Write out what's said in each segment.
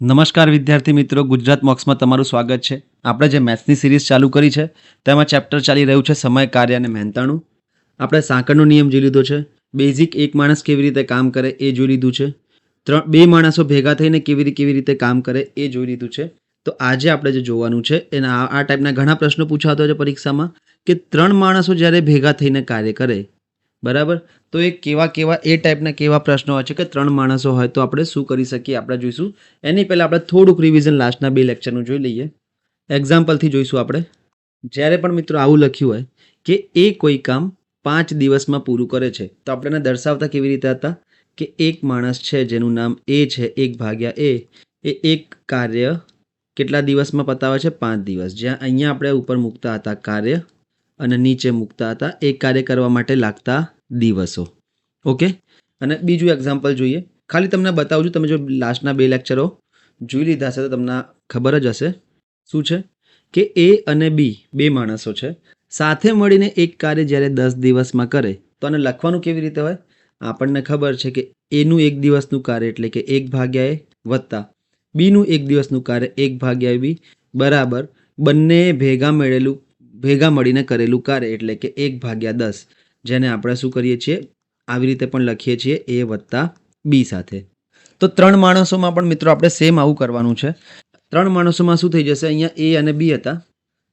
નમસ્કાર વિદ્યાર્થી મિત્રો, ગુજરાત મોક્સમાં તમારું સ્વાગત છે. આપણે જે મેથ્સની સિરીઝ ચાલુ કરી છે તેમાં ચેપ્ટર ચાલી રહ્યું છે સમય, કાર્ય અને મહેનતાણું. આપણે સાંકળનો નિયમ જોઈ લીધો છે, બેઝિક એક માણસ કેવી રીતે કામ કરે એ જોઈ લીધું છે, બે માણસો ભેગા થઈને કેવી રીતે કામ કરે એ જોઈ લીધું છે. તો આજે આપણે જે જોવાનું છે એના આ ટાઈપના ઘણા પ્રશ્નો પૂછાતો છે પરીક્ષામાં કે 3 માણસો જ્યારે ભેગા થઈને કાર્ય કરે, બરાબર, તો એ કેવા એ ટાઈપના કેવા પ્રશ્નો હોય છે કે 3 માણસો હોય તો આપણે શું કરી શકીએ આપણે જોઈશું. એની પહેલાં આપણે થોડુંક રિવિઝન લાસ્ટના 2 લેક્ચરનું જોઈ લઈએ. એક્ઝામ્પલથી જોઈશું આપણે. જ્યારે પણ મિત્રો આવું લખ્યું હોય કે એ કોઈ કામ 5 દિવસમાં પૂરું કરે છે તો આપણે એને દર્શાવતા કેવી રીતે હતા કે એક માણસ છે જેનું નામ એ છે, 1/a એ એક કાર્ય કેટલા દિવસમાં પતાવે છે? 5 દિવસ. જ્યાં અહીંયા આપણે ઉપર મૂકતા હતા કાર્ય અને નીચે મૂકતા હતા એક કાર્ય કરવા માટે લાગતા દિવસો. ઓકે, અને બીજું એક્ઝામ્પલ જોઈએ. ખાલી તમને બતાવું છું, તમે જો લાસ્ટના 2 લેક્ચરો જોઈ લીધા છે તો તમને ખબર જ હશે શું છે કે એ અને બી 2 માણસો છે, સાથે મળીને એક કાર્ય જ્યારે 10 દિવસમાં કરે તો આને લખવાનું કેવી રીતે હોય? આપણને ખબર છે કે એનું 1 દિવસનું કાર્ય એટલે કે 1/a વત્તા બીનું 1 દિવસનું કાર્ય 1/b બરાબર બંને ભેગા મળીને કરેલું કાર્ય એટલે કે 1/10, જેને આપણે શું કરીએ છીએ આવી રીતે પણ લખીએ છીએ એ વત્તા બી સાથે. તો 3 માણસોમાં પણ મિત્રો આપણે સેમ આવું કરવાનું છે. 3 માણસોમાં શું થઈ જશે? અહીંયા એ અને બી હતા.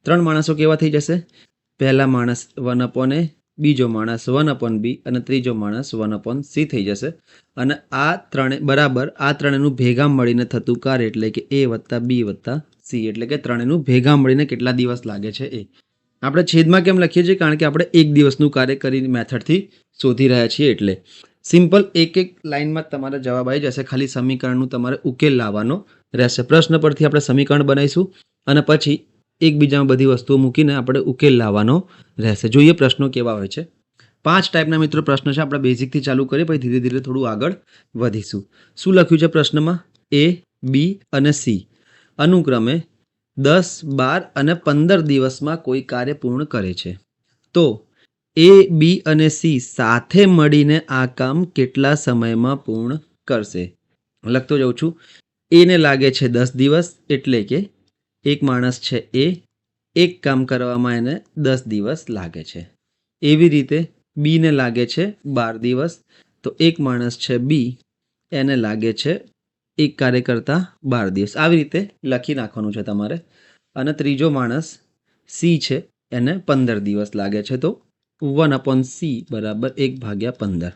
3 માણસો કેવા થઈ જશે? પહેલા માણસ 1/a, બીજો માણસ 1/b અને ત્રીજો માણસ 1/c થઈ જશે. અને આ ત્રણેયનું ભેગા મળીને થતું કાર્ય એટલે કે a વત્તા b વત્તા c, એટલે કે ત્રણેયનું ભેગા મળીને કેટલા દિવસ લાગે છે એ. આપણે છેદમાં કેમ લખીએ છીએ? કારણ કે આપણે 1 દિવસનું કાર્ય કરીને મેથડથી શોધી રહ્યા છીએ એટલે. સિમ્પલ એક લાઇનમાં તમારે જવાબ આવી જશે, ખાલી સમીકરણનું તમારે ઉકેલ લાવવાનો રહેશે. પ્રશ્ન પરથી આપણે સમીકરણ બનાવીશું અને પછી એકબીજામાં બધી વસ્તુઓ મૂકીને આપણે ઉકેલ લાવવાનો રહેશે. જોઈએ પ્રશ્નો કેવા હોય છે. 5 ટાઈપના મિત્રો પ્રશ્ન છે. આપણે બેઝિકથી ચાલુ કરીએ પછી ધીરે ધીરે થોડું આગળ વધીશું. શું લખ્યું છે પ્રશ્નમાં? એ, બી અને સી અનુક્રમે 10, 12 અને 15 દિવસમાં કોઈ કાર્ય પૂર્ણ કરે છે તો એ, બી અને સી સાથે મળીને આ કામ કેટલા સમયમાં પૂર્ણ કરશે? લખતો જાઉં છું. એને લાગે છે 10 દિવસ એટલે કે એક માણસ છે એ, એક કામ કરવામાં એને 10 દિવસ લાગે છે. એવી રીતે બીને લાગે છે 12 દિવસ તો એક માણસ છે બી, એને લાગે છે એક કાર્ય કરતા 12 દિવસ. આવી રીતે લખી નાખવાનું છે તમારે. અને ત્રીજો માણસ સી છે, એને 15 દિવસ લાગે છે તો 1/c બરાબર 1/15.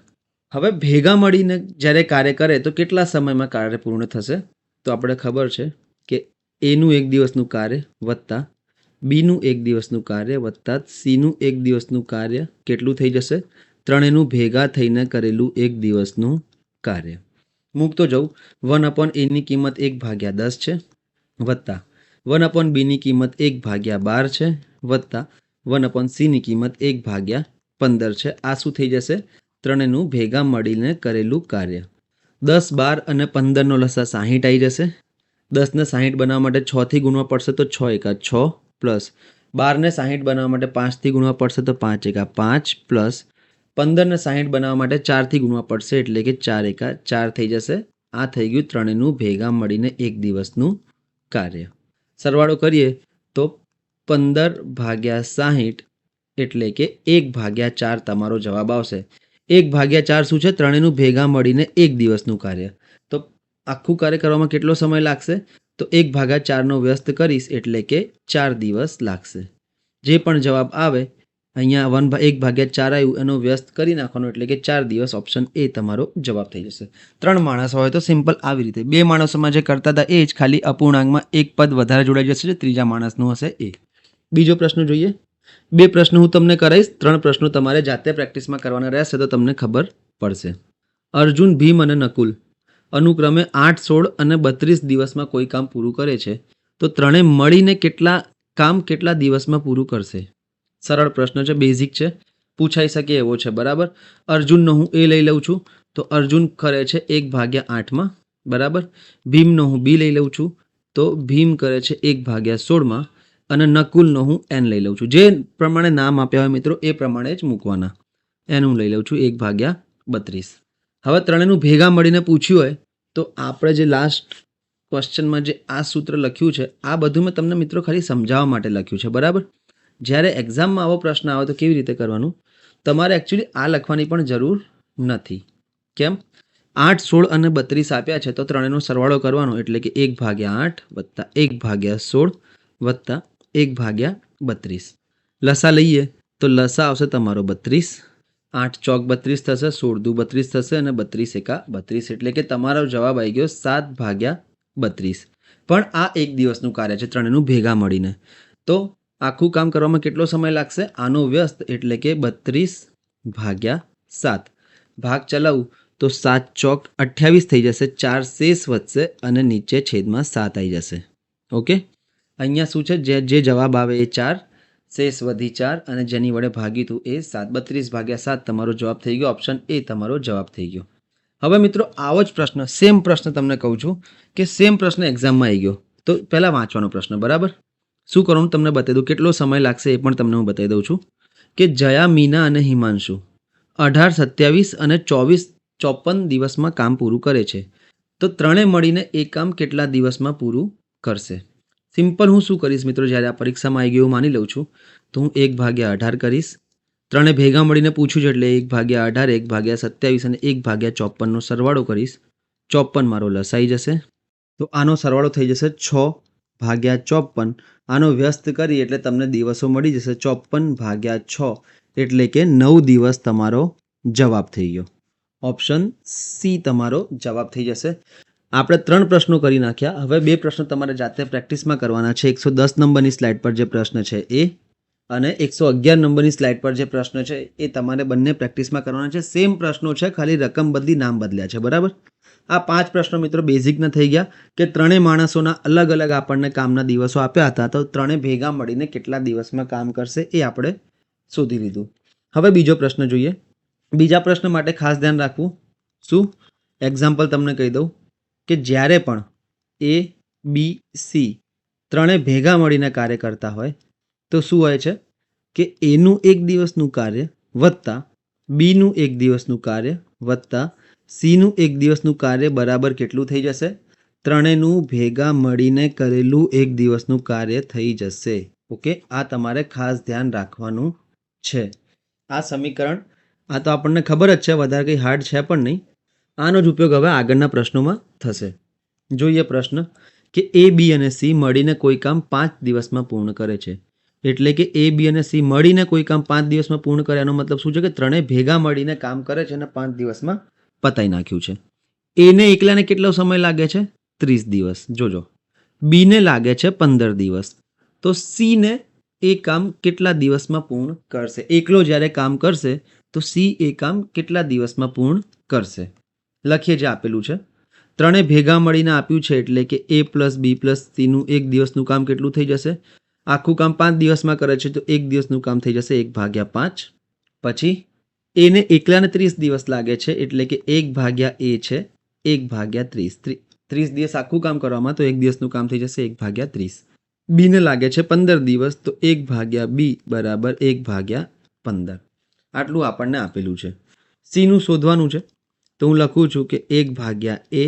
હવે ભેગા મળીને જ્યારે કાર્ય કરે તો કેટલા સમયમાં કાર્ય પૂર્ણ થશે? તો આપણે ખબર છે કે એનું 1 દિવસનું કાર્ય વત્તા બીનું 1 દિવસનું કાર્ય વત્તા સીનું 1 દિવસનું કાર્ય કેટલું થઈ જશે? ત્રણેયનું ભેગા થઈને કરેલું 1 દિવસનું કાર્ય. મૂકતો જાઉં. 1/a ની કિંમત 1/10 છે વત્તા 1/b ની કિંમત 1/12 છે વત્તા 1/c ની કિંમત 1/15 છે. આ શું થઈ જશે? ત્રણેયનું ભેગા મળીને કરેલું કાર્ય. 10, 12 અને 15નો લસા 60 આવી જશે. 10ને 60 બનાવવા માટે 6 થી ગુણવા પડશે તો 6 એકા 6 પ્લસ 12ને 60 બનાવવા માટે 5 થી ગુણવા પડશે તો 5 એકા 5 પ્લસ 15ને 60 બનાવવા માટે 4 થી ગુણવા પડશે એટલે કે 4 એકા 4 થઈ જશે. આ થઈ ગયું ત્રણેયનું ભેગા મળીને 1 દિવસનું કાર્ય. સરવાળો કરીએ તો 15/60 એટલે કે 1/4 તમારો જવાબ આવશે. 1/4 શું છે? ત્રણેયનું ભેગા મળીને 1 દિવસનું કાર્ય. તો આખું કાર્ય કરવામાં કેટલો સમય લાગશે? તો 1/4નો વ્યસ્ત કરીશ એટલે કે 4 દિવસ લાગશે. જે પણ જવાબ આવે અહીંયા 1/4 આવ્યું એનો વ્યસ્ત કરી નાખવાનો એટલે કે 4 દિવસ. ઓપ્શન એ તમારો જવાબ થઈ જશે. 3 માણસ હોય તો સિમ્પલ આવી રીતે. 2 માણસોમાં જે કરતા હતા એ જ, ખાલી અપૂર્ણાંકમાં એક પદ વધારે જોડાઈ જશે, જે ત્રીજા માણસનું હશે એ. બીજો પ્રશ્ન જોઈએ. 2 પ્રશ્નો હું તમને કરાવીશ, 3 પ્રશ્નો તમારે જાતે પ્રેક્ટિસમાં કરવાના રહેશે તો તમને ખબર પડશે. અર્જુન, ભીમ અને નકુલ અનુક્રમે 8, 16 અને 32 દિવસમાં કોઈ કામ પૂરું કરે છે તો ત્રણે મળીને કેટલા દિવસમાં પૂરું કરશે? સરળ પ્રશ્ન છે, બેઝિક છે, પૂછાઈ શકે એવો છે. બરાબર. અર્જુનનો હું એ લઈ લઉં છું તો અર્જુન કરે છે 1/8માં. બરાબર. ભીમનો હું બી લઈ લઉં છું તો ભીમ કરે છે 1/16માં. અને નકુલનો હું એન લઈ લઉં છું. જે પ્રમાણે નામ આપ્યા હોય મિત્રો એ પ્રમાણે જ મૂકવાના. એન હું લઈ લઉં છું 1/32. હવે ત્રણેયનું ભેગા મળીને પૂછ્યું હોય તો આપણે જે લાસ્ટ ક્વેશ્ચનમાં જે આ સૂત્ર લખ્યું છે આ બધું મેં તમને મિત્રો ખાલી સમજાવવા માટે લખ્યું છે, બરાબર. જ્યારે એક્ઝામમાં આવો પ્રશ્ન આવે તો કેવી રીતે કરવાનું, તમારે એકચ્યુઅલી આ લખવાની પણ જરૂર નથી. કેમ? 8, 16 અને 32 આપ્યા છે તો ત્રણેયનો સરવાળો કરવાનો, એટલે કે 1/8 વત્તા 1/16 વત્તા 1/32. લસા લઈએ તો લસા આવશે તમારો 32, 8 ચોક 32 થશે, 16 દુ 32 થશે અને 32 એકા 32, એટલે કે તમારો જવાબ આવી ગયો 7/32. પણ આ એક દિવસનું કાર્ય છે ત્રણેયનું ભેગા મળીને, તો આખું કામ કરવામાં કેટલો સમય લાગશે? આનો વ્યસ્ત એટલે કે 32/7. ભાગ ચલાવું તો 7 ચોક 28 થઈ જશે, 4 શેષ વધશે અને નીચે છેદમાં 7 આવી જશે. ઓકે, અહીંયા શું છે, જે જવાબ આવે એ 4, શેષ વધી 4 અને જેની વડે ભાગ્યું હતું એ 7. 32/7 તમારો જવાબ થઈ ગયો. ઓપ્શન એ તમારો જવાબ થઈ ગયો. હવે મિત્રો આવો જ પ્રશ્ન, સેમ પ્રશ્ન તમને કહું છું કે સેમ પ્રશ્ન એક્ઝામમાં આવી ગયો, તો પહેલાં વાંચવાનો પ્રશ્ન, બરાબર. શું કરવાનું તમને બતાવી દઉં, કેટલો સમય લાગશે એ પણ તમને હું બતાવી દઉં છું કે જયા, મીના અને હિમાંશુ 18, 27 અને 54 દિવસમાં કામ પૂરું કરે છે, તો ત્રણેય મળીને એ કામ કેટલા દિવસમાં પૂરું કરશે? સિમ્પલ હું શું કરીશ મિત્રો, જ્યારે આ પરીક્ષામાં આવી ગયું માની લઉં છું તો હું 1/18 કરીશ. ત્રણે ભેગા મળીને પૂછ્યું છે એટલે 1/18, 1/27 અને 1/54નો સરવાળો કરીશ. 54 મારો લસાઈ જશે, તો આનો સરવાળો થઈ જશે 6/54. આનો વ્યસ્ત કરી એટલે તમને દિવસો મળી જશે 54/6, એટલે કે 9 દિવસ તમારો જવાબ થઈ ગયો. ઓપ્શન સી તમારો જવાબ થઈ જશે. આપણે 3 પ્રશ્નો કરી નાખ્યા, હવે 2 પ્રશ્નો તમારે જાતે પ્રેક્ટિસમાં કરવાના છે. 110 નંબરની સ્લાઇડ પર જે પ્રશ્ન છે એ અને 111 નંબરની સ્લાઇડ પર જે પ્રશ્ન છે એ તમારે બંને પ્રેક્ટિસમાં કરવાના છે. સેમ પ્રશ્નો છે, ખાલી રકમ બદલી, નામ બદલ્યા છે, બરાબર. આ 5 પ્રશ્નો મિત્રો બેઝિકના થઈ ગયા કે ત્રણેય માણસોના અલગ અલગ આપણને કામના દિવસો આપ્યા હતા, તો ત્રણેય ભેગા મળીને કેટલા દિવસમાં કામ કરશે એ આપણે શોધી લીધું. હવે બીજો પ્રશ્ન જોઈએ. બીજા પ્રશ્ન માટે ખાસ ધ્યાન રાખવું. શું? એક્ઝામ્પલ તમને કહી દઉં કે જ્યારે પણ એ, બી, સી ત્રણેય ભેગા મળીને કાર્ય કરતા હોય તો શું હોય છે કે એનું 1 દિવસનું કાર્ય વત્તા બીનું 1 દિવસનું કાર્ય વત્તા સીનું 1 દિવસનું કાર્ય બરાબર કેટલું થઈ જશે? ત્રણેયનું ભેગા મળીને કરેલું 1 દિવસનું કાર્ય થઈ જશે. ઓકે, આ તમારે ખાસ ધ્યાન રાખવાનું છે. આ સમીકરણ, આ તો આપણને ખબર જ છે, વધારે કંઈ હાર્ડ છે પણ નહીં. આનો જ ઉપયોગ હવે આગળના પ્રશ્નોમાં થશે. જોઈએ પ્રશ્ન કે એ, બી અને સી મળીને કોઈ કામ 5 દિવસમાં પૂર્ણ કરે છે, એટલે કે એ, બી અને સી મળીને કોઈ કામ 5 દિવસમાં પૂર્ણ કરે, એનો મતલબ શું છે કે ત્રણેય ભેગા મળીને કામ કરે છે અને 5 દિવસમાં પતાઈ નાખ્યું છે. એને એકલાને કેટલો સમય લાગે છે? 30 દિવસ. જોજો, બીને લાગે છે 15 દિવસ, તો સીને એ કામ કેટલા દિવસમાં પૂર્ણ કરશે? એકલો જ્યારે કામ કરશે તો સી એ કામ કેટલા દિવસમાં પૂર્ણ કરશે? લખીએ જે આપેલું છે. ત્રણે ભેગા મળીને આપ્યું છે એટલે કે એ પ્લસ બી પ્લસ સીનું 1 દિવસનું કામ કેટલું થઈ જશે? આખું કામ 5 દિવસમાં કરે છે તો 1 દિવસનું કામ થઈ જશે 1/5. પછી એને એકલાને 30 દિવસ લાગે છે એટલે કે 1/a છે 1/30. 30 દિવસ આખું કામ કરવામાં, તો 1 દિવસનું કામ થઈ જશે 1/30. બીને લાગે છે 15 દિવસ, તો 1/b બરાબર 1/15. આટલું આપણને આપેલું છે. સીનું શોધવાનું છે, તો હું લખું છું કે 1/a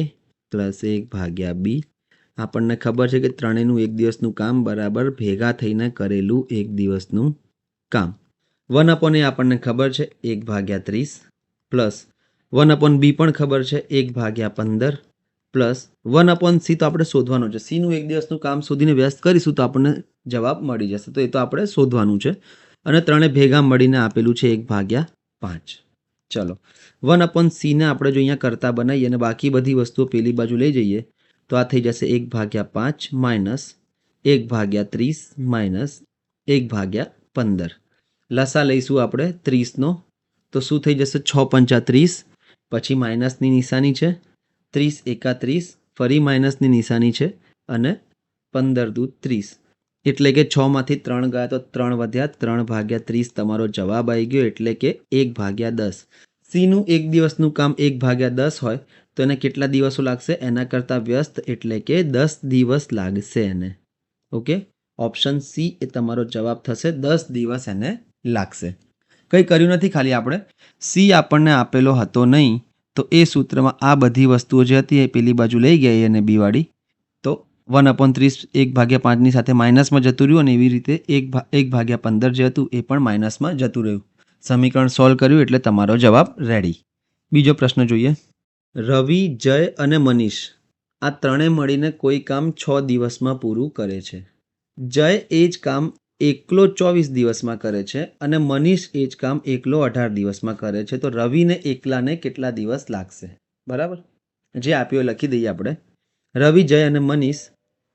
પ્લસ 1/b. આપણને ખબર છે કે ત્રણેયનું 1 દિવસનું કામ બરાબર ભેગા થઈને કરેલું 1 દિવસનું કામ. 1/a આપણને ખબર છે 1/30 પ્લસ 1/b પણ ખબર છે 1/15 પ્લસ 1/c તો આપણે શોધવાનું છે. સીનું 1 દિવસનું કામ શોધીને વ્યસ્ત કરીશું તો આપણને જવાબ મળી જશે, તો એ તો આપણે શોધવાનું છે. અને ત્રણે ભેગા મળીને આપેલું છે 1/5. ચલો, 1/c ને આપણે જો અહીંયા કરતા બનાવીએ અને બાકી બધી વસ્તુઓ પેલી બાજુ લઈ જઈએ તો આ થઈ જશે 1/5 માઇનસ 1/30 માઇનસ 1/15. લસા લઈશું આપણે 30નો, તો શું થઈ જશે? 6×5 30, પછી માઇનસની નિશાની છે, 30 એકા 30, ફરી માઇનસની નિશાની છે અને 15 દુ 30, એટલે કે 6માંથી 3 ગયા તો 3 વધ્યા, 3/30 તમારો જવાબ આવી ગયો, એટલે કે 1/10. સીનું 1 દિવસનું કામ 1/10 હોય તો એને કેટલા દિવસો લાગશે? એના કરતાં વ્યસ્ત, એટલે કે 10 દિવસ લાગશે એને. ઓકે, ઓપ્શન સી એ તમારો જવાબ થશે. 10 દિવસ એને લાગશે. કંઈ કર્યું નથી, ખાલી આપણે સી આપણને આપેલો હતો નહીં, તો એ સૂત્રમાં આ બધી વસ્તુઓ જે હતી એ પેલી બાજુ લઈ ગયા, અને બી વાળી 1/30 1/5 સાથે માઇનસમાં જતું રહ્યું અને એવી રીતે 1/15 જે હતું એ પણ માઇનસમાં જતું રહ્યું. સમીકરણ સોલ્વ કર્યું એટલે તમારો જવાબ રેડી. બીજો પ્રશ્ન જોઈએ. રવિ, જય અને મનીષ આ ત્રણેય મળીને કોઈ કામ 6 દિવસમાં પૂરું કરે છે. જય એ જ કામ એકલો 24 દિવસમાં કરે છે અને મનીષ એ જ કામ એકલો 18 દિવસમાં કરે છે. તો રવિને એકલાને કેટલા દિવસ લાગશે? બરાબર, જે આપ્યો લખી દઈએ આપણે. રવિ, જય અને મનીષ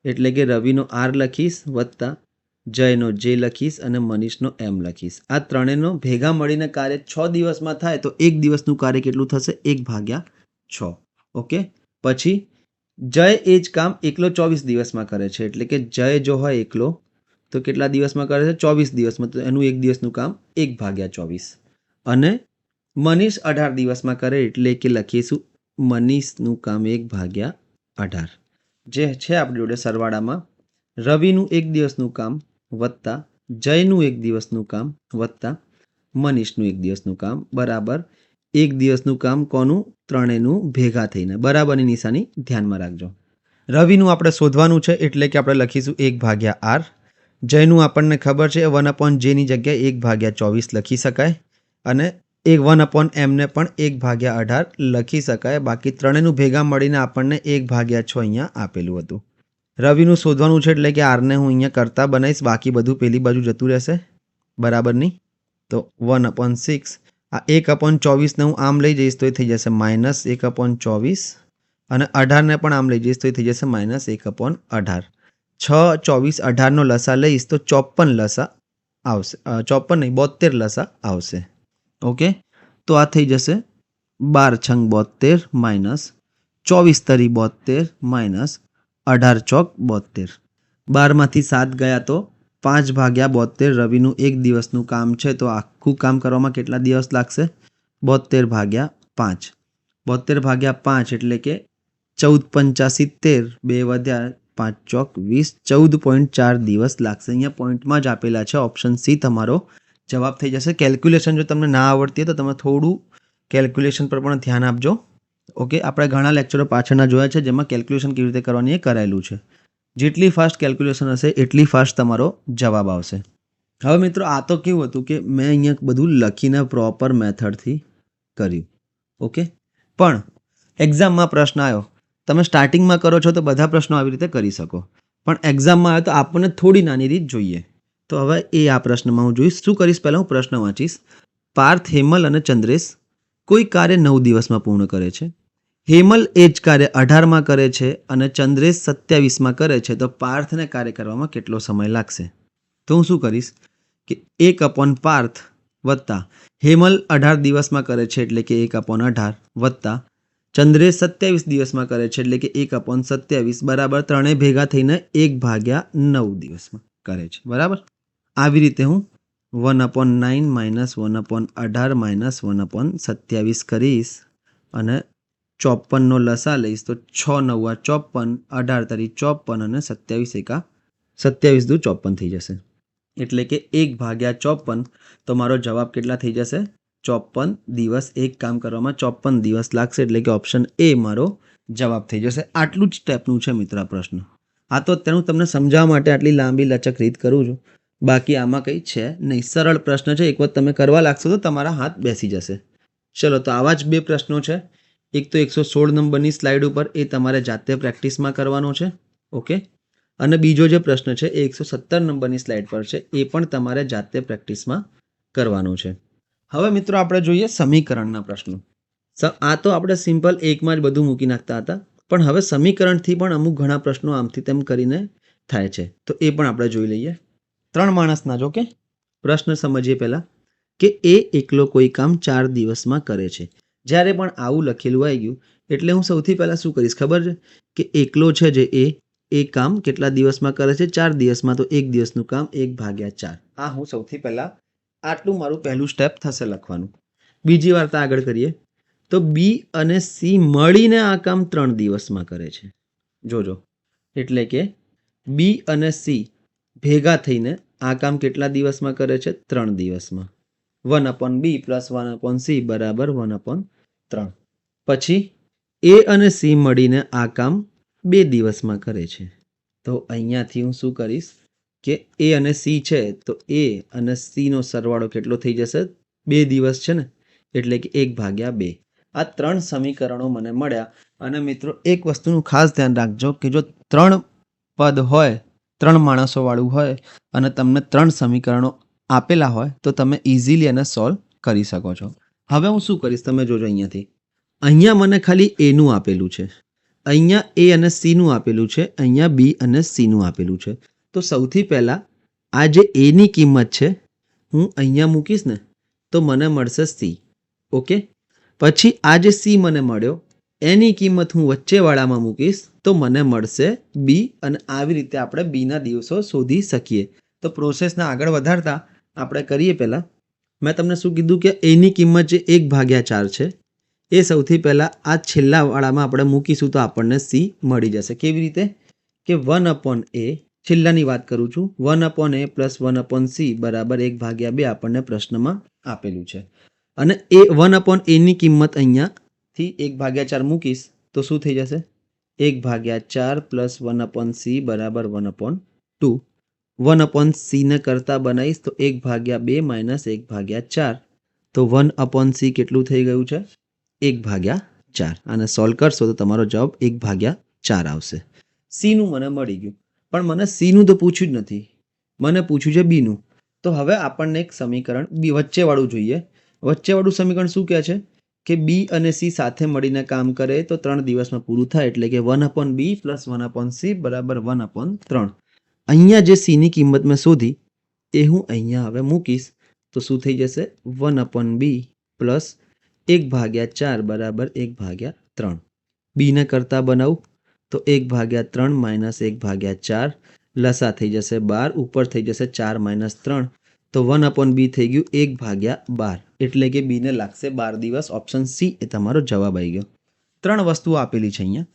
એટલે કે રવિનો આર લખીશ વત્તા જયનો જે લખીશ અને મનીષનો એમ લખીશ. આ ત્રણેયનો ભેગા મળીને કાર્ય 6 દિવસમાં થાય તો એક દિવસનું કાર્ય કેટલું થશે? 1/6. ઓકે. પછી જય એ જ કામ એકલો 24 દિવસમાં કરે છે એટલે કે જય જો હોય એકલો તો કેટલા દિવસમાં કરે છે? 24 દિવસમાં. તો એનું એક દિવસનું કામ 1/24. અને મનીષ 18 દિવસમાં કરે એટલે કે લખીશું મનીષનું કામ 1/18 જે છે આપણી જોડે સરવાળામાં રવિનું એક દિવસનું કામ વત્તા જયનું એક દિવસનું કામ વત્તા મનીષનું એક દિવસનું કામ બરાબર એક દિવસનું કામ કોનું? ત્રણેયનું ભેગા થઈને. બરાબરની નિશાની ધ્યાનમાં રાખજો. રવિનું આપણે શોધવાનું છે એટલે કે આપણે લખીશું 1/r. જયનું આપણને ખબર છે 1/j ની જગ્યાએ 1/24 લખી શકાય અને 1/m ને પણ 1/18 લખી શકાય. બાકી ત્રણેયનું ભેગા મળીને આપણને 1/6 અહીંયા આપેલું હતું. રવિનું શોધવાનું છે એટલે કે આરને હું અહીંયા કરતા બનાવીશ, બાકી બધું પેલી બાજુ જતું રહેશે. બરાબર નહીં? તો 1/6 આ 1/24 ને હું આમ લઈ જઈશ તો એ થઈ જશે -1/24 અને 18 ને પણ આમ લઈ જઈશ તો એ થઈ જશે -1/18. 6, 24, 18 નો લસા લઈશ તો 54 લસા આવશે. 54 નહીં 72 લસા આવશે. ઓકે, તો આ થઈ જશે 12 છંગ 72 માઇનસ 24 તરી 72 માઇનસ 18 ચોક 72. 12માંથી 7 ગયા તો 5/72 રવિનું એક દિવસનું કામ છે. તો આખું કામ કરવામાં કેટલા દિવસ લાગશે? 72/5. 72/5 એટલે કે 14/5 70 2 વધ્યા 5 ચોક 20 14.4 દિવસ લાગશે. અહીંયા પોઈન્ટમાં જ આપેલા છે. ઓપ્શન સી તમારો જવાબ થઈ જશે. કેલ્ક્યુલેશન જો તમને ના આવડતી હોય તો તમે થોડું કેલ્ક્યુલેશન પર પણ ધ્યાન આપજો. ઓકે, આપણે ઘણા લેક્ચરો પાછળના જોયા છે જેમાં કેલ્ક્યુલેશન કેવી રીતે કરવાની એ કરાયેલું છે. જેટલી ફાસ્ટ કેલ્ક્યુલેશન હશે એટલી ફાસ્ટ તમારો જવાબ આવશે. હવે મિત્રો આ તો કેવું હતું કે મેં અહીંયા બધું લખીને પ્રોપર મેથડથી કર્યું. ઓકે, પણ એક્ઝામમાં પ્રશ્ન આવ્યો. તમે સ્ટાર્ટિંગમાં કરો છો તો બધા પ્રશ્નો આવી રીતે કરી શકો, પણ એક્ઝામમાં આવ્યો તો આપણને થોડી નાની રીત જોઈએ. તો હવે એ આ પ્રશ્નમાં હું જોઈશ. શું કરીશ? પહેલાં હું પ્રશ્ન વાંચીશ. પાર્થ, હેમલ અને ચંદ્રેશ કોઈ કાર્ય 9 દિવસમાં પૂર્ણ કરે છે. હેમલ એ જ કાર્ય 18માં કરે છે અને ચંદ્રેશ 27માં કરે છે. તો પાર્થને કાર્ય કરવામાં કેટલો સમય લાગશે? તો હું શું કરીશ કે 1/પાર્થ વત્તા હેમલ 18 દિવસમાં કરે છે એટલે કે 1/18 વત્તા ચંદ્રેશ 27 દિવસમાં કરે છે એટલે કે 1/27 બરાબર ત્રણેય ભેગા થઈને 1/9 દિવસમાં કરે છે. બરાબર, આવી રીતે હું 1/9 માઇનસ 1/18 માઇનસ 1/27 કરીશ અને 54નો લસા લઈશ તો 6 9 54, 18 તરી 54 અને 27 એકા 27 દુ 54 થઈ જશે. એટલે કે 1/54. તો મારો જવાબ કેટલા થઈ જશે? 54 દિવસ. એક કામ કરવામાં 54 દિવસ લાગશે એટલે કે ઓપ્શન એ મારો જવાબ થઈ જશે. આટલું જ સ્ટેપનું છે મિત્ર આ પ્રશ્ન. આ તો અત્યારે હું તમને સમજાવવા માટે આટલી લાંબી લચક રીત કરું છું, બાકી આમાં કંઈ છે નહીં. સરળ પ્રશ્ન છે. એક વખત તમે કરવા લાગશો તો તમારા હાથ બેસી જશે. ચલો, તો આવા જ 2 પ્રશ્નો છે. એક તો 116 નંબરની સ્લાઇડ ઉપર, એ તમારે જાતે પ્રેક્ટિસમાં કરવાનો છે. ઓકે, અને બીજો જે પ્રશ્ન છે એ 117 નંબરની સ્લાઇડ પર છે, એ પણ તમારે જાતે પ્રેક્ટિસમાં કરવાનો છે. હવે મિત્રો આપણે જોઈએ સમીકરણના પ્રશ્નો. આ તો આપણે સિમ્પલ એકમાં જ બધું મૂકી નાખતા હતા, પણ હવે સમીકરણથી પણ અમુક ઘણા પ્રશ્નો આમથી તેમ કરીને થાય છે. તો એ પણ આપણે જોઈ લઈએ. 3 માણસના જો કે પ્રશ્ન સમજીએ પહેલાં કે એ એકલો કોઈ કામ 4 દિવસમાં કરે છે. જ્યારે પણ આવું લખેલું આવી ગયું એટલે હું સૌથી પહેલાં શું કરીશ ખબર છે કે એકલો છે જે એ કામ કેટલા દિવસમાં કરે છે? 4 દિવસમાં. તો એક દિવસનું કામ 1/4. આ હું સૌથી પહેલાં આટલું મારું પહેલું સ્ટેપ થશે લખવાનું. બીજી વાર્તા આગળ કરીએ તો બી અને સી મળીને આ કામ 3 દિવસમાં કરે છે. જોજો, એટલે કે બી અને સી ભેગા થઈને આ કામ કેટલા દિવસમાં કરે છે? 3 દિવસમાં. 1/b પ્લસ 1/c બરાબર 1/3. પછી એ અને સી મળીને આ કામ 2 દિવસમાં કરે છે. તો અહીંયાથી હું શું કરીશ કે એ અને સી છે તો એ અને સીનો સરવાળો કેટલો થઈ જશે? 2 દિવસ છે ને, એટલે કે 1/2. આ 3 સમીકરણો મને મળ્યા. અને મિત્રો એક વસ્તુનું ખાસ ધ્યાન રાખજો કે જો 3 પદ હોય, 3 માણસોવાળું હોય અને તમને 3 સમીકરણો આપેલા હોય તો તમે ઇઝીલી એને સોલ્વ કરી શકો છો. હવે હું શું કરીશ તમે જોજો અહીંયાથી. અહીંયા મને ખાલી એનું આપેલું છે, અહીંયા એ અને સીનું આપેલું છે, અહીંયા બી અને સીનું આપેલું છે. તો સૌથી પહેલાં આ જે એની કિંમત છે હું અહીંયા મૂકીશ ને તો મને મળશે સી. ઓકે, પછી આ જે સી મને મળ્યો એની કિંમત હું વચ્ચેવાળામાં મૂકીશ તો મને મળશે બી. અને આવી રીતે આપણે બીના દિવસો શોધી શકીએ. તો પ્રોસેસને આગળ વધારતા આપણે કરીએ. પહેલાં મેં તમને શું કીધું કે એની કિંમત જે 1/4 છે એ સૌથી પહેલાં આ છેલ્લા વાળામાં આપણે મૂકીશું તો આપણને સી મળી જશે. કેવી રીતે? કે 1/a, છેલ્લાની વાત કરું છું, 1/a + 1/c બરાબર 1/2 આપણને પ્રશ્નમાં આપેલું છે. અને એ 1/a ની કિંમત અહીંયાથી 1/4 મૂકીશ તો શું થઈ જશે? 1/4 + 1/c બરાબર 1/2. 1/c ને કરતા બનાવીશ તો 1/2 - 1/4 તો 1/c કેટલું થઈ ગયું છે? 1/4. આને સોલ્વ કરશો તો તમારો જવાબ 1/4 આવશે. સીનું મને મળી ગયું, પણ મને સીનું તો પૂછ્યું જ નથી, મને પૂછ્યું છે બીનું. તો હવે આપણને એક સમીકરણ બી વચ્ચેવાળું જોઈએ. વચ્ચેવાળું સમીકરણ શું કહે છે કે બી અને સી સાથે મળીને કામ કરે તો 3 દિવસમાં પૂરું થાય, એટલે કે 1/b + 1/c બરાબર 1/3. અહીંયા જે સીની કિંમત મેં શોધી એ હું અહીંયા હવે મૂકીશ તો શું થઈ જશે? 1/b + 1/4 બરાબર 1/3. બીને કરતા બનાવું તો 1/3 - 1/4 લસા થઈ જશે 12, ઉપર થઈ જશે 4 - 3 તો 1/b થઈ ગયું 1/12, એટલે કે બીને લાગશે 12 દિવસ. ઓપ્શન સી એ તમારો જવાબ આવી ગયો. 3 વસ્તુઓ આપેલી છે અહીંયા.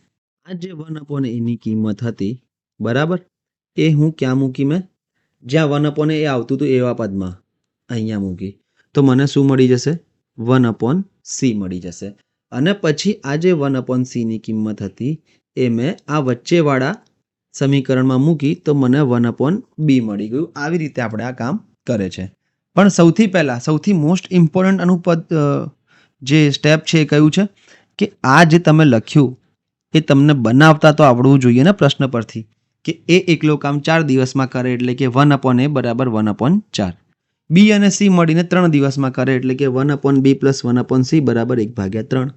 આ જે 1/a ની કિંમત હતી બરાબર, એ હું ક્યાં મૂકી? મેં જ્યાં 1/a આવતું હતું એવા પદમાં અહીંયા મૂકી તો મને શું મળી જશે? 1/c મળી જશે. અને પછી આ જે 1/c ની કિંમત હતી એ મેં આ વચ્ચેવાળા સમીકરણમાં મૂકી તો મને 1/b મળી ગયું. આવી રીતે આપણે આ કામ કરે છે. પણ સૌથી પહેલાં સૌથી મોસ્ટ ઇમ્પોર્ટન્ટ આનું જે સ્ટેપ છે એ કયું છે કે આ જે તમે લખ્યું એ તમને બનાવતા તો આવડવું જોઈએ ને પ્રશ્ન પરથી, કે એ એકલો કામ 4 દિવસમાં કરે એટલે કે 1/a બરાબર 1/4. બી અને સી મળીને 3 દિવસમાં કરે એટલે કે 1/b + 1/c બરાબર 1/3.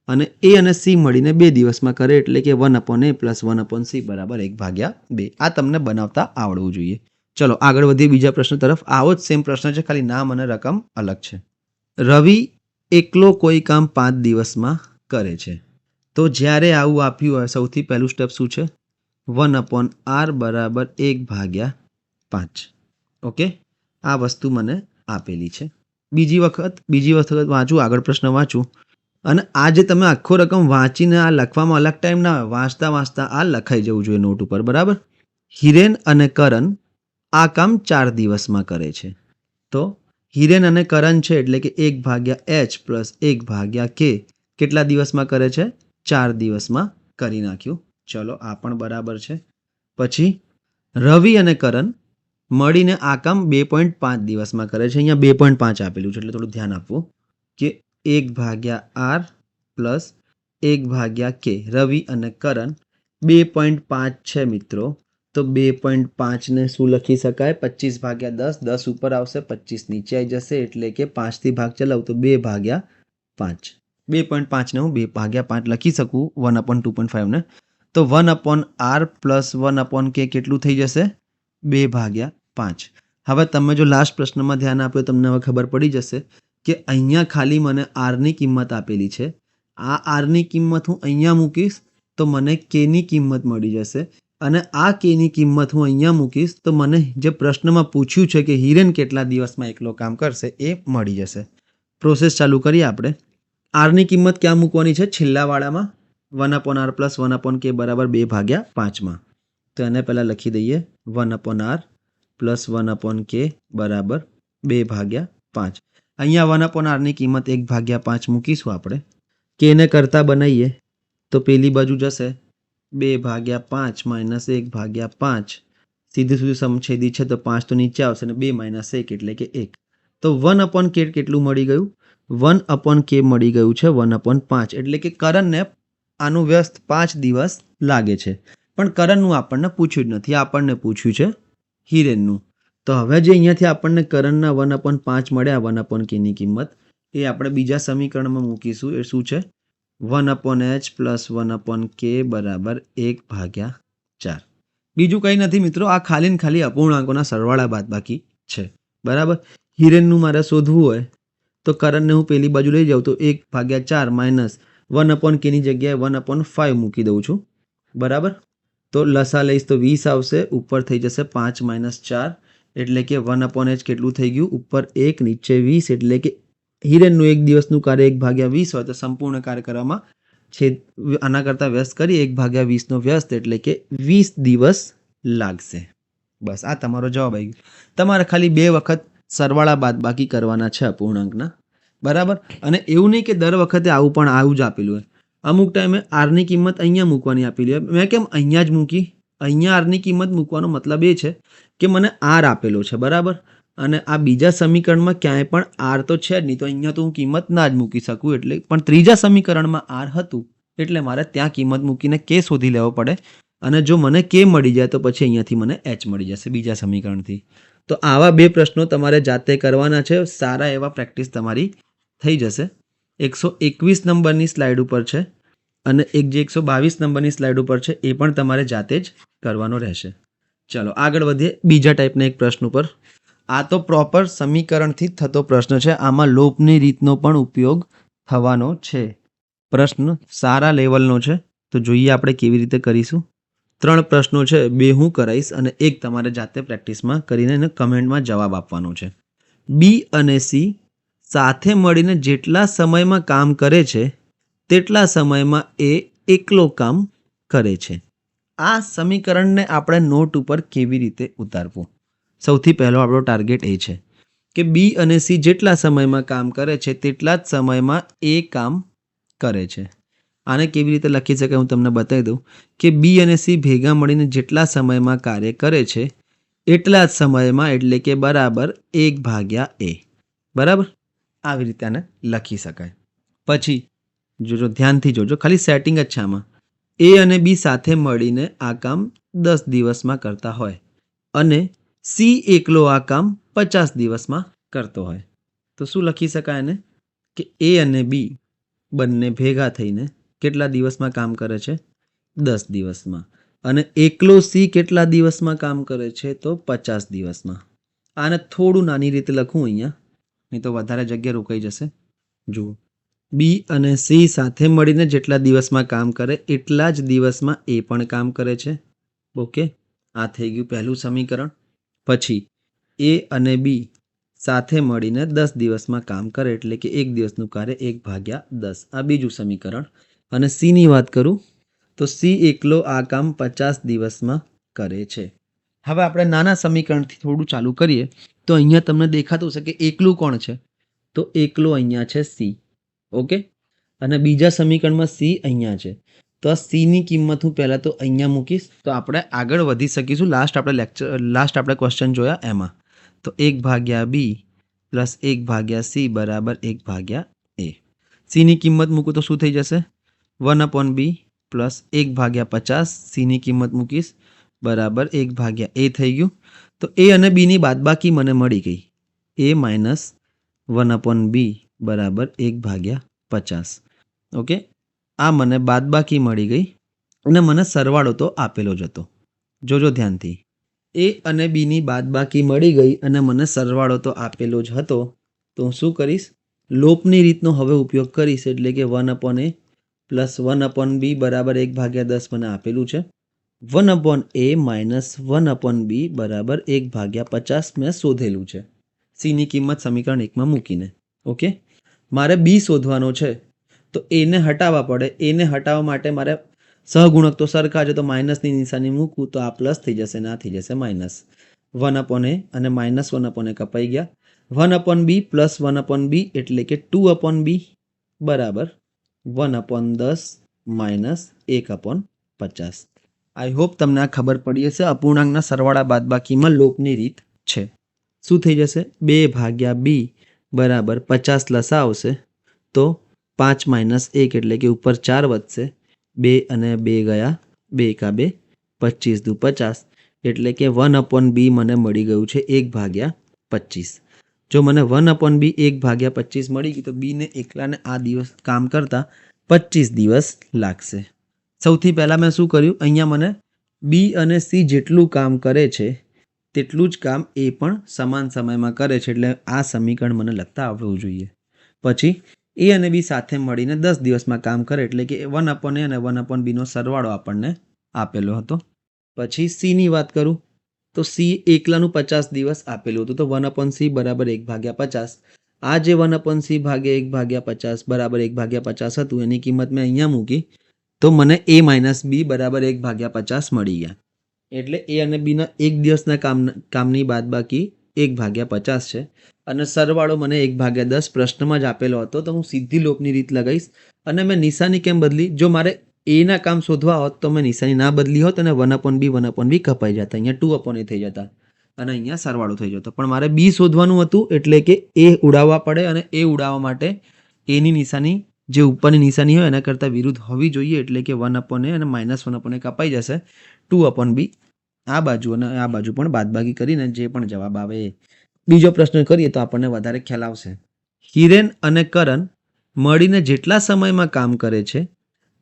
અને એ અને સી મળીને 2 દિવસમાં કરે એટલે કે 1/a + 1/c બરાબર 1/2. આ તમને બનાવતા આવડવું જોઈએ. ચલો આગળ વધીએ બીજા પ્રશ્ન તરફ. આવો જ સેમ પ્રશ્ન છે, ખાલી નામ અને રકમ અલગ છે. રવિ એકલો કોઈ કામ 5 દિવસમાં કરે છે. તો જ્યારે આવું આપ્યું હોય સૌથી પહેલું સ્ટેપ શું છે? 1/r બરાબર 1/5. ઓકે, આ વસ્તુ મને આપેલી છે. બીજી વખત વાંચું, આગળ પ્રશ્ન વાંચું અને આ જે તમે આખો રકમ વાંચીને આ લખવામાં અલગ ટાઈમ ના હોય, વાંચતા વાંચતા આ લખાઈ જવું જોઈએ નોટ ઉપર. બરાબર. હિરેન અને કરણ આ કામ 4 દિવસમાં કરે છે. તો હિરેન અને કરણ છે એટલે કે 1/h + 1/k કેટલા દિવસમાં કરે છે? 4 દિવસમાં કરી નાખ્યું. ચલો આ પણ બરાબર છે. પછી રવિ અને કરણ મળીને આ કામ 2.5 દિવસમાં કરે છે. અહીંયા 2.5 આપેલું છે એટલે થોડું ધ્યાન આપવું કે 1/r + 1/k. રવિ અને કરણ 2.5 છે મિત્રો, તો 2.5 ને શું લખી શકાય? 25/10. 10 ઉપર આવશે, 25 નીચે આવી જશે એટલે કે 5 થી ભાગ ચલાવું તો 2/5. 2.5 ને હું 2/5 લખી શકું 1/2.5 ને. તો 1/r + 1/k કેટલું થઈ જશે? 2/5. હવે તમે જો લાસ્ટ પ્રશ્નમાં ધ્યાન આપ્યો તમને હવે ખબર પડી જશે કે અહીંયા ખાલી મને આરની કિંમત આપેલી છે. આ આરની કિંમત હું અહીંયા મૂકીશ તો મને કેની કિંમત મળી જશે, અને આ કેની કિંમત હું અહીંયા મૂકીશ તો મને જે પ્રશ્નમાં પૂછ્યું છે કે હિરેન કેટલા દિવસમાં એકલો કામ કરશે એ મળી જશે. પ્રોસેસ ચાલુ કરીએ આપણે. આરની કિંમત ક્યાં મૂકવાની છે? છેલ્લા વાળામાં. 1/r + 1/k બરાબર 2/5માં. તો એને પહેલાં લખી દઈએ 1/r + 1/k બરાબર 2/5. અહીંયા 1/r ની કિંમત 1/5 મૂકીશું આપણે. કે એને કરતા બનાવીએ તો પેલી બાજુ જશે 2/5 માઇનસ 1/5 સીધું સીધું સમછેદી છે તો 5 તો નીચે આવશે અને 2 માઇનસ 1 એટલે કે 1. તો 1/k કેટલું મળી ગયું? 1/k મળી ગયું છે 1/5 એટલે કે કરણને આનું વ્યસ્ત 5 દિવસ લાગે છે. પણ કરણનું આપણને પૂછ્યું જ નથી, આપણને પૂછ્યું છે હિરેનનું. તો હવે જે અહીંયાથી આપણને કરણના 1/5 મળ્યા 1/k ની કિંમત એ આપણે બીજા સમીકરણમાં મૂકીશું. એ શું છે? 1/h પ્લસ 1/k બરાબર 1/4. બીજું કંઈ નથી મિત્રો, આ ખાલી ને ખાલી અપૂર્ણાંકોના સરવાળા બાદબાકી છે. બરાબર. હિરેનનું મારે શોધવું હોય તો કરણને હું પેલી બાજુ લઈ જાઉં તો 1/4 માઇનસ 1/k ની જગ્યાએ 1/5 મૂકી દઉં છું. બરાબર. તો લસા લઈશ તો 20 આવશે, ઉપર થઈ જશે 5 માઇનસ 4 એટલે કે 1/h કેટલું થઈ ગયું? ઉપર 1 નીચે 20 એટલે કે હિરેનનું એક દિવસનું કાર્ય 1/20 હોય તો સંપૂર્ણ કાર્ય કરવામાં આના કરતાં વ્યસ્ત કરી 1/20 નો વ્યસ્ત એટલે કે 20 દિવસ લાગશે. બસ આ તમારો જવાબ આવી ગયો. તમારે ખાલી 2 વખત સરવાળા બાદબાકી કરવાના છે અપૂર્ણાંકના. બરાબર. અને એવું નહીં કે દર વખતે આવું જ આપેલું હોય. અમુક ટાઈમે આરની કિંમત અહીંયા મૂકવાની આપેલી હોય. મેં કેમ અહીંયા જ મૂકી? અહીંયા આરની કિંમત મૂકવાનો મતલબ એ છે કે મને આર આપેલો છે. બરાબર. અને આ બીજા સમીકરણમાં ક્યાંય પણ આર તો છે જ નહીં, તો અહીંયા તો હું કિંમત ના જ મૂકી શકું. એટલે પણ ત્રીજા સમીકરણમાં આર હતું એટલે મારે ત્યાં કિંમત મૂકીને કે શોધી લેવો પડે. અને જો મને કે મળી જાય તો પછી અહીંયાથી મને એચ મળી જશે બીજા સમીકરણથી. તો આવા 2 પ્રશ્નો તમારે જાતે કરવાના છે. સારા એવા પ્રેક્ટિસ તમારી થઈ જશે. 121 નંબરની સ્લાઇડ ઉપર છે અને એક જે 122 નંબરની સ્લાઇડ ઉપર છે એ પણ તમારે જાતે જ કરવાનો રહેશે. ચલો આગળ વધીએ બીજા ટાઈપના એક પ્રશ્ન ઉપર. આ તો પ્રોપર સમીકરણથી જ થતો પ્રશ્ન છે. આમાં લોપની રીતનો પણ ઉપયોગ થવાનો છે. પ્રશ્ન સારા લેવલનો છે, તો જોઈએ આપણે કેવી રીતે કરીશું. 3 પ્રશ્નો છે, 2 હું કરાવીશ અને એક તમારે જાતે પ્રેક્ટિસમાં કરીને એને કમેન્ટમાં જવાબ આપવાનો છે. બી અને સી સાથે મળીને જેટલા સમયમાં કામ કરે છે તેટલા સમયમાં એ એકલો કામ કરે છે. આ સમીકરણને આપણે નોટ ઉપર કેવી રીતે ઉતારવું? સૌથી પહેલો આપણો ટાર્ગેટ એ છે કે બી અને સી જેટલા સમયમાં કામ કરે છે તેટલા જ સમયમાં એ કામ કરે છે. આને કેવી રીતે લખી શકાય હું તમને બતાવી દઉં કે બી અને સી ભેગા મળીને જેટલા સમયમાં કાર્ય કરે છે એટલા જ સમયમાં એટલે કે બરાબર 1/a. બરાબર. આવી રીતે આને લખી શકાય. પછી જોજો, ધ્યાનથી જોજો, ખાલી સેટિંગ જ છે આમાં. એ અને બી સાથે મળીને આ કામ 10 દિવસમાં કરતા હોય અને સી એકલો આ કામ 50 દિવસમાં કરતો હોય તો શું લખી શકાય એને? કે એ અને બી બંને ભેગા થઈને કેટલા દિવસમાં કામ કરે છે? 10 દિવસમાં. અને એકલો સી કેટલા દિવસમાં કામ કરે છે? તો 50 દિવસમાં. આને થોડું નાની રીતે લખું અહીંયા, નહીં તો વધારે જગ્યા રોકાઈ જશે. જુઓ, બી અને સી સાથે મળીને જેટલા દિવસમાં કામ કરે એટલા જ દિવસમાં એ પણ કામ કરે છે. ઓકે, આ થઈ ગયું પહેલું સમીકરણ. પછી એ અને બી સાથે મળીને 10 દિવસમાં કામ કરે એટલે કે એક દિવસનું કાર્ય 1/10. આ બીજું સમીકરણ. અને સીની વાત કરું તો સી એકલો આ કામ 50 દિવસમાં કરે છે. હવે આપણે નાના સમીકરણથી થોડું ચાલુ કરીએ તો અહીંયા તમને દેખાતું હશે કે એકલું કોણ છે? તો એકલો અહીંયા છે સી. ઓકે. અને બીજા સમીકરણમાં સી અહીંયા છે. તો આ સીની કિંમત હું પહેલાં તો અહીંયા મૂકીશ તો આપણે આગળ વધી શકીશું. લાસ્ટ આપણે ક્વેશ્ચન જોયા એમાં. તો 1/b પ્લસ 1/c બરાબર 1/a. સીની કિંમત મૂકું તો શું થઈ જશે? 1/b plus 1/50. સીની કિંમત મૂકીશ બરાબર 1/a થઈ ગયું. તો એ અને બીની બાદબાકી મને મળી ગઈ. a માઇનસ 1/b બરાબર 1/50. ઓકે, આ મને બાદબાકી મળી ગઈ અને મને સરવાળો તો આપેલો જ હતો. જોજો ધ્યાનથી, એ અને બીની બાદબાકી મળી ગઈ અને મને સરવાળો તો આપેલો જ હતો. તો હું શું કરીશ? લોપની રીતનો હવે ઉપયોગ કરીશ. એટલે કે 1/a પ્લસ 1/b બરાબર 1/10 મને આપેલું છે. 1/a માઇનસ 1/b બરાબર 1/50 મેં શોધેલું છે સીની કિંમત સમીકરણ 1માં મૂકીને. ઓકે, મારે બી શોધવાનો છે તો એને હટાવવા પડે. એને હટાવવા માટે મારે સહગુણક તો સરખા છે તો માઇનસની નિશાની મૂકું તો આ પ્લસ થઈ જશે ને આ થઈ જશે માઇનસ. 1/a અને માઇનસ 1/a કપાઈ ગયા. 1/b પ્લસ 1/b એટલે કે 2/b બરાબર 1/10 માઇનસ 1/a. 50. આઈ હોપ તમને આ ખબર પડી હશે. અપૂર્ણાંકના સરવાળા બાદબાકીમાં લોપની રીત છે. શું થઈ જશે? 2/b બરાબર 50 લસા આવશે તો 5 - 1 એટલે કે ઉપર 4 વધશે. 2 અને 2 ગયા, 2 એકા 2, 25 દુ 50 એટલે કે 1/b મને મળી ગયું છે 1/25. જો મને 1/b 1/25 મળી ગઈ તો b ને એકલાને આ દિવસ કામ કરતા 25 દિવસ લાગશે. સૌથી પહેલાં મેં શું કર્યું? અહીંયા મને b અને c જેટલું કામ કરે છે તેટલું જ કામ એ પણ સમાન સમયમાં કરે છે, એટલે આ સમીકરણ મને લખતા આવડવું જોઈએ. પછી a અને b સાથે મળીને 10 દિવસમાં કામ કરે એટલે કે 1/a અને 1/b નો સરવાળો આપણને આપેલો હતો. પછી c ની વાત કરું તો c એકલાનું 50 દિવસ આપેલું હતું, તો 1/c બરાબર 1/50. આ જે 1/c ભાગ્યા 1/50 બરાબર 1/50 હતું એની કિંમત મેં અહીંયા મૂકી તો મને a - b બરાબર 1/50 મળી ગયા. એટલે a અને b ના એક દિવસના કામની બાદબાકી 1/50 છે અને સરવાળો મને 1/10 પ્રશ્નમાં જ આપેલો હતો, તો હું સીધી લોપની રીત લગાવીશ. અને મેં નિશાની કેમ બદલી? જો મારે a ના કામ શોધવા હોત તો મેં નિશાની ના બદલી હોત અને 1/b કપાઈ જતા, અહીંયા 2/a થઈ જતા અને અહીંયા સરવાળો થઈ જતો. પણ મારે b શોધવાનું હતું એટલે કે a ઉડાવવા પડે અને a ઉડાવવા માટે a ની નિશાની જે ઉપરની નિશાની હોય એના કરતાં વિરુદ્ધ હોવી જોઈએ, એટલે કે 1/a અને -1/a કપાઈ જશે. 2/b આ બાજુ અને આ બાજુ પણ બાદબાકી કરીને જે પણ જવાબ આવે એ. બીજો પ્રશ્ન કરીએ તો આપણને વધારે ખ્યાલ આવશે. હિરેન અને કરણ મળીને જેટલા સમયમાં કામ કરે છે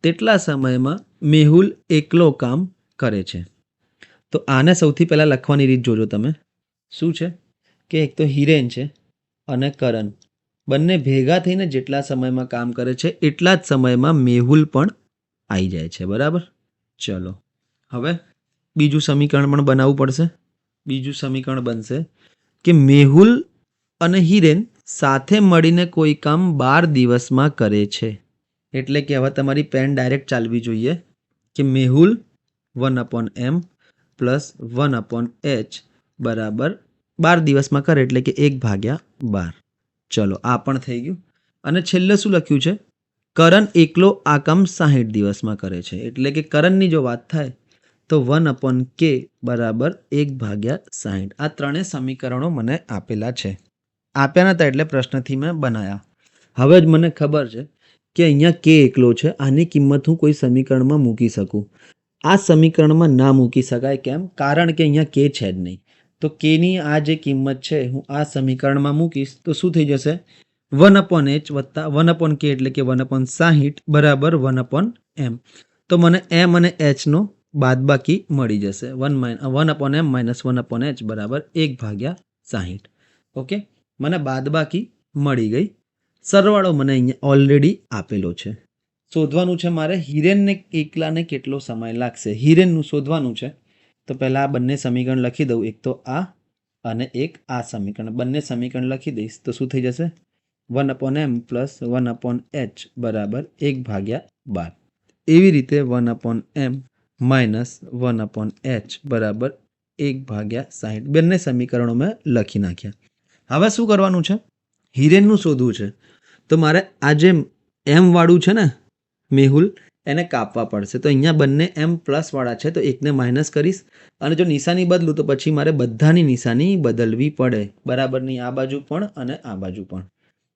તેટલા સમયમાં મેહુલ એકલો કામ કરે છે. તો આને સૌથી પહેલાં લખવાની રીત જોજો તમે. શું છે કે એક તો હિરેન છે અને કરણ બંને ભેગા થઈને જેટલા સમયમાં કામ કરે છે એટલા જ સમયમાં મેહુલ પણ આવી જાય છે. બરાબર? ચલો હવે બીજું સમીકરણ પણ બનાવવું પડશે. બીજું સમીકરણ બનશે કે મેહુલ અને હિરેન સાથે મળીને કોઈ કામ 12 દિવસમાં કરે છે. એટલે કે હવે તમારી પેન ડાયરેક્ટ ચાલવી જોઈએ કે મેહુલ 1/m પ્લસ 1/h બરાબર 12 દિવસમાં કરે એટલે કે 1/12. ચલો આ પણ થઈ ગયું. અને છેલ્લે શું લખ્યું છે? કરણ એકલો આ કામ 60 દિવસમાં કરે છે. એટલે કે કરણની જો વાત થાય તો 1/k બરાબર 1/60. આ ત્રણેય સમીકરણો મને આપેલા છે. આપ્યા નતા એટલે પ્રશ્નથી મેં બનાવ્યા. હવે જ મને ખબર છે કે અહીંયા k એકલો છે, આની કિંમત હું કોઈ સમીકરણમાં મૂકી શકું. આ સમીકરણમાં ના મૂકી શકાય. કેમ? કારણ કે અહીંયા k છે જ નહીં. તો k ની આ જે કિંમત છે હું આ સમીકરણમાં મૂકીશ તો શું થઈ જશે? 1/h વત્તા 1/k એટલે કે 1/60 બરાબર 1/m. તો મને m અને h નો બાદબાકી મળી જશે. 1/m માઇનસ 1/h બરાબર 1/60. ઓકે, મને બાદબાકી મળી ગઈ. સરવાળો મને અહીંયા ઓલરેડી આપેલો છે. શોધવાનું છે મારે હિરેનને એકલાને કેટલો સમય લાગશે. હિરેનનું શોધવાનું છે. તો પહેલાં આ બંને સમીકરણ લખી દઉં. એક તો આ અને એક આ સમીકરણ. બંને સમીકરણ લખી દઈશ તો શું થઈ જશે? 1/m પ્લસ 1/h બરાબર 1/12. એવી રીતે 1/m માઇનસ 1/h બરાબર 1/60. બંને સમીકરણો મેં લખી નાખ્યા. હવે શું કરવાનું છે? હિરેનનું શોધવું છે. તો મારે આ જે m વાળું છે ને મેહુલ એને કાપવા પડશે. તો અહીંયા બંને m પ્લસ વાળા છે તો એકને માઇનસ કરીશ અને જો નિશાની બદલું તો પછી મારે બધાની નિશાની બદલવી પડે. બરાબરની આ બાજુ પણ અને આ બાજુ પણ.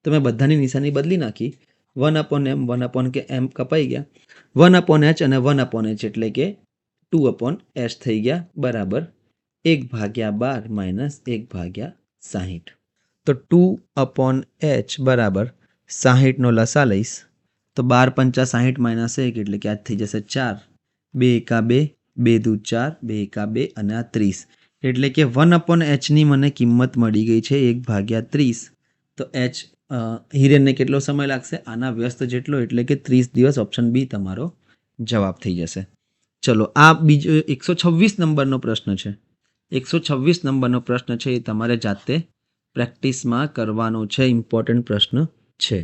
તો મેં બધાની નિશાની બદલી નાખી. 1/m 1/k m કપાઈ ગયા. 1/h અને 1/h એટલે કે 2/h થઈ ગયા બરાબર 1/12 માઇનસ 1/60. તો 2/h બરાબર 60 નો લસા લઈશ તો 12 × 60 માઇનસ 1 એટલે કે આ થઈ જશે 4. 2 એકા 2, 2 દુ 4, 2 એકા 2 અને આ 30. એટલે કે 1/h ની મને કિંમત મળી ગઈ છે 1/30. તો h હિરેનને કેટલો સમય લાગશે? આના વ્યસ્ત જેટલો એટલે કે 30 દિવસ. ઓપ્શન બી તમારો જવાબ થઈ જશે. ચલો આ બીજો 126 નંબરનો પ્રશ્ન છે. 126 નંબરનો પ્રશ્ન છે એ તમારે જાતે પ્રેક્ટિસમાં કરવાનો છે. ઇમ્પોર્ટન્ટ પ્રશ્ન છે.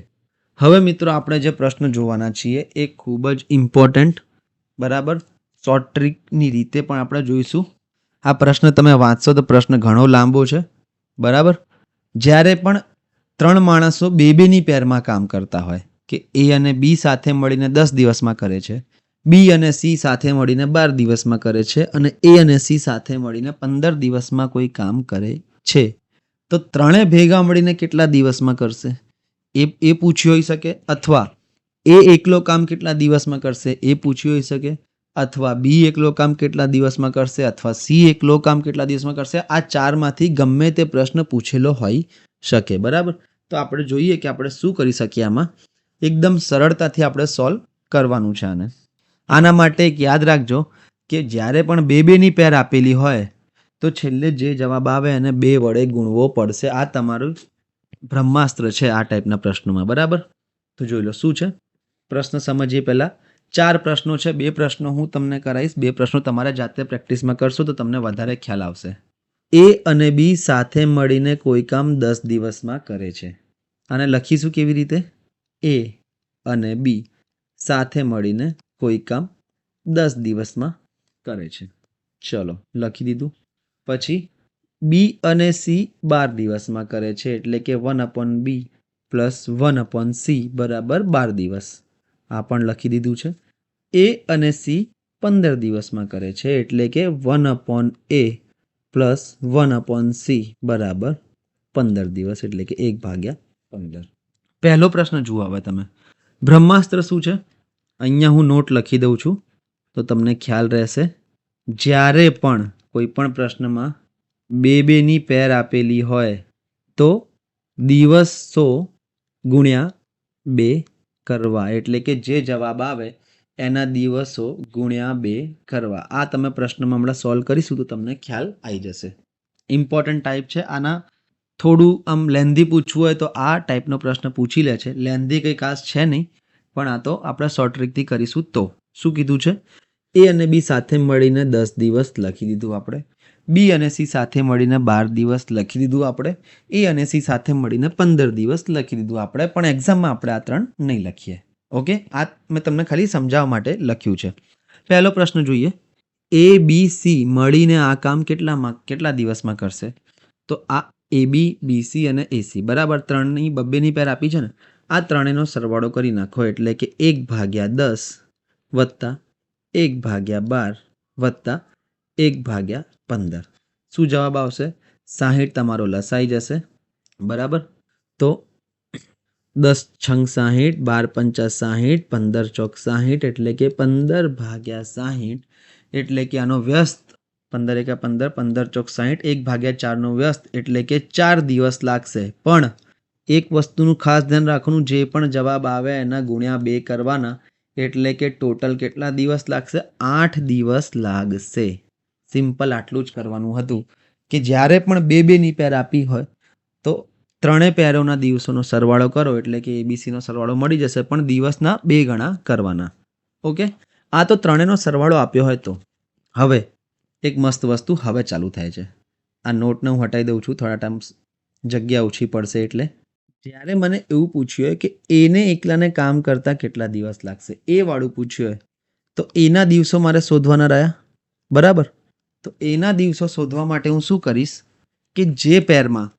હવે મિત્રો આપણે જે પ્રશ્ન જોવાના છીએ એ ખૂબ જ ઇમ્પોર્ટન્ટ બરાબર શોર્ટ ટ્રીકની રીતે પણ આપણે જોઈશું. આ પ્રશ્ન તમે વાંચશો તો પ્રશ્ન ઘણો લાંબો છે બરાબર. જ્યારે પણ 3 માણસો બે બેની પેરમાં કામ કરતા હોય કે એ અને બી સાથે મળીને 10 દિવસમાં કરે છે બી અને સી સાથે મળીને 12 દિવસમાં કરે છે અને એ અને સી સાથે મળીને 15 દિવસમાં કોઈ કામ કરે છે, તો ત્રણે ભેગા મળીને કેટલા દિવસમાં કરશે એ પૂછ્યું હોઈ શકે, અથવા એ એકલો કામ કેટલા દિવસમાં કરશે એ પૂછ્યું હોઈ શકે, અથવા બી એકલો કામ કેટલા દિવસમાં કરશે, અથવા સી એકલો કામ કેટલા દિવસમાં કરશે. આ ચારમાંથી ગમે તે પ્રશ્ન પૂછેલો હોઈ શકે. બરાબર. તો આપણે જોઈએ કે આપણે શું કરી શકીએ. આમાં એકદમ સરળતાથી આપણે સોલ્વ કરવાનું છે આને. આના માટે એક યાદ રાખજો કે જ્યારે પણ બે બેની પેર આપેલી હોય તો છેલ્લે જે જવાબ આવે એને 2 વડે ગુણવો પડશે. આ તમારું બ્રહ્માસ્ત્ર છે આ ટાઈપના પ્રશ્નોમાં. બરાબર. તો જોઈ લો શું છે પ્રશ્ન. સમજીએ પહેલા. 4 પ્રશ્નો છે. 2 પ્રશ્નો હું તમને કરાવીશ, 2 પ્રશ્નો તમારે જાતે પ્રેક્ટિસમાં કરશો તો તમને વધારે ખ્યાલ આવશે. એ અને બી સાથે મળીને કોઈ કામ 10 દિવસમાં કરે છે. આને લખીશું કેવી રીતે? એ અને બી સાથે મળીને કોઈ કામ 10 દિવસમાં કરે છે. ચલો લખી દીધું. પછી બી અને સી 12 દિવસમાં કરે છે, એટલે કે 1/b પ્લસ 1/c બરાબર 12 દિવસ. આ પણ લખી દીધું છે. એ અને સી 15 દિવસમાં કરે છે, એટલે કે 1/a પ્લસ 1/c બરાબર 15 દિવસ, એટલે કે 1/15. પહેલો પ્રશ્ન જુઓ હવે તમે. બ્રહ્માસ્ત્ર શું છે? અહીંયા હું નોટ લખી દઉં છું તો તમને ખ્યાલ રહેશે. જ્યારે પણ કોઈ પણ પ્રશ્નમાં બેની પેર આપેલી હોય તો દિવસો ગુણ્યા 2 કરવા, એટલે કે જે જવાબ આવે એના દિવસો ગુણ્યા 2 કરવા. આ તમે પ્રશ્નમાં હમણાં સોલ્વ કરીશું તો તમને ખ્યાલ આવી જશે. ઇમ્પોર્ટન્ટ ટાઈપ છે. આના થોડું આમ લેન્ધી પૂછવું હોય તો આ ટાઈપનો પ્રશ્ન પૂછી લે છે. લેન્ધી કંઈ ખાસ છે નહીં, પણ આ તો આપણે શોર્ટ ટ્રીકથી કરીશું. તો શું કીધું છે? એ અને બી સાથે મળીને 10 દિવસ લખી દીધું આપણે. બી અને સી સાથે મળીને 12 દિવસ લખી દીધું આપણે. એ અને સી સાથે મળીને 15 દિવસ લખી દીધું આપણે. પણ એક્ઝામમાં આપણે આ 3 નહીં લખીએ. ઓકે. આ મેં તમને ખાલી સમજાવવા માટે લખ્યું છે. પહેલો પ્રશ્ન જોઈએ. એ બી સી મળીને આ કામ કેટલા દિવસમાં કરશે? તો આ એ બી, બી સી અને એસી બરાબર 3ની બબ્બેની પેર આપી છે ને, આ ત્રણેયનો સરવાળો કરી નાખો, એટલે કે 1/10 વત્તા 1/12 વત્તા 1/15. શું જવાબ આવશે? 60 તમારો લસાઈ જશે. બરાબર. તો 10 છંગ 60, 12 × 60, 15 × 60, એટલે કે 15/60, એટલે કે આનો વ્યસ્ત 15 × 15, 15 × 60, 1/4 નો વ્યસ્ત, એટલે કે 4 દિવસ લાગશે. પણ એક વસ્તુનું ખાસ ધ્યાન રાખવાનું, જે પણ જવાબ આવે એના ગુણ્યા 2 કરવાના, એટલે કે ટોટલ કેટલા દિવસ લાગશે? 8 દિવસ લાગશે. સિમ્પલ આટલું જ કરવાનું હતું કે જ્યારે પણ બેની પેર આપી હોય તો ત્રણેય પેરોના દિવસોનો સરવાળો કરો, એટલે કે એબીસીનો સરવાળો મળી જશે, પણ દિવસના 2 ગણા કરવાના. ઓકે. આ તો ત્રણેયનો સરવાળો આપ્યો હોય તો. હવે એક મસ્ત વસ્તુ હવે ચાલુ થાય છે. આ નોટને હું હટાવી દઉં છું, થોડા ટાઈમ જગ્યા ઓછી પડશે. એટલે જ્યારે મને એવું પૂછ્યું હોય કે એને એકલાને કામ કરતાં કેટલા દિવસ લાગશે, એ વાળું પૂછ્યું હોય, તો એના દિવસો મારે શોધવાના રહ્યા. બરાબર. તો એના દિવસો શોધવા માટે હું શું કરીશ કે જે પેરમાં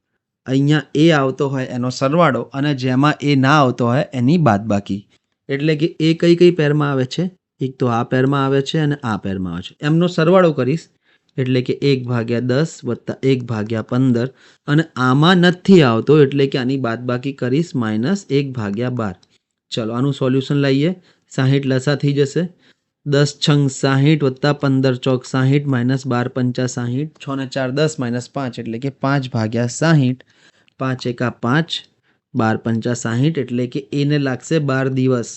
અહીંયા એ આવતો હોય એનો સરવાળો અને જેમાં એ ના આવતો હોય એની બાદબાકી, એટલે કે એ કઈ પેરમાં આવે છે? એક તો આ પેરમાં આવે છે અને આ પેરમાં આવે છે. એમનો સરવાળો કરીશ, એટલે કે 1/10 વત્તા 1/15, અને આમાં નથી આવતો એટલે કે આની બાદબાકી કરીશ -1/12. ચલો આનું સોલ્યુશન લઈએ. 60 લસા થઈ જશે. 10 છંગ 60 વત્તા 15 ચોક 60 -12 પંચા 60, 6 ને 4 10 -5, એટલે કે 5/60, 5 એકા 5, 12 પંચા 60, એટલે કે એને લાગશે 12 દિવસ.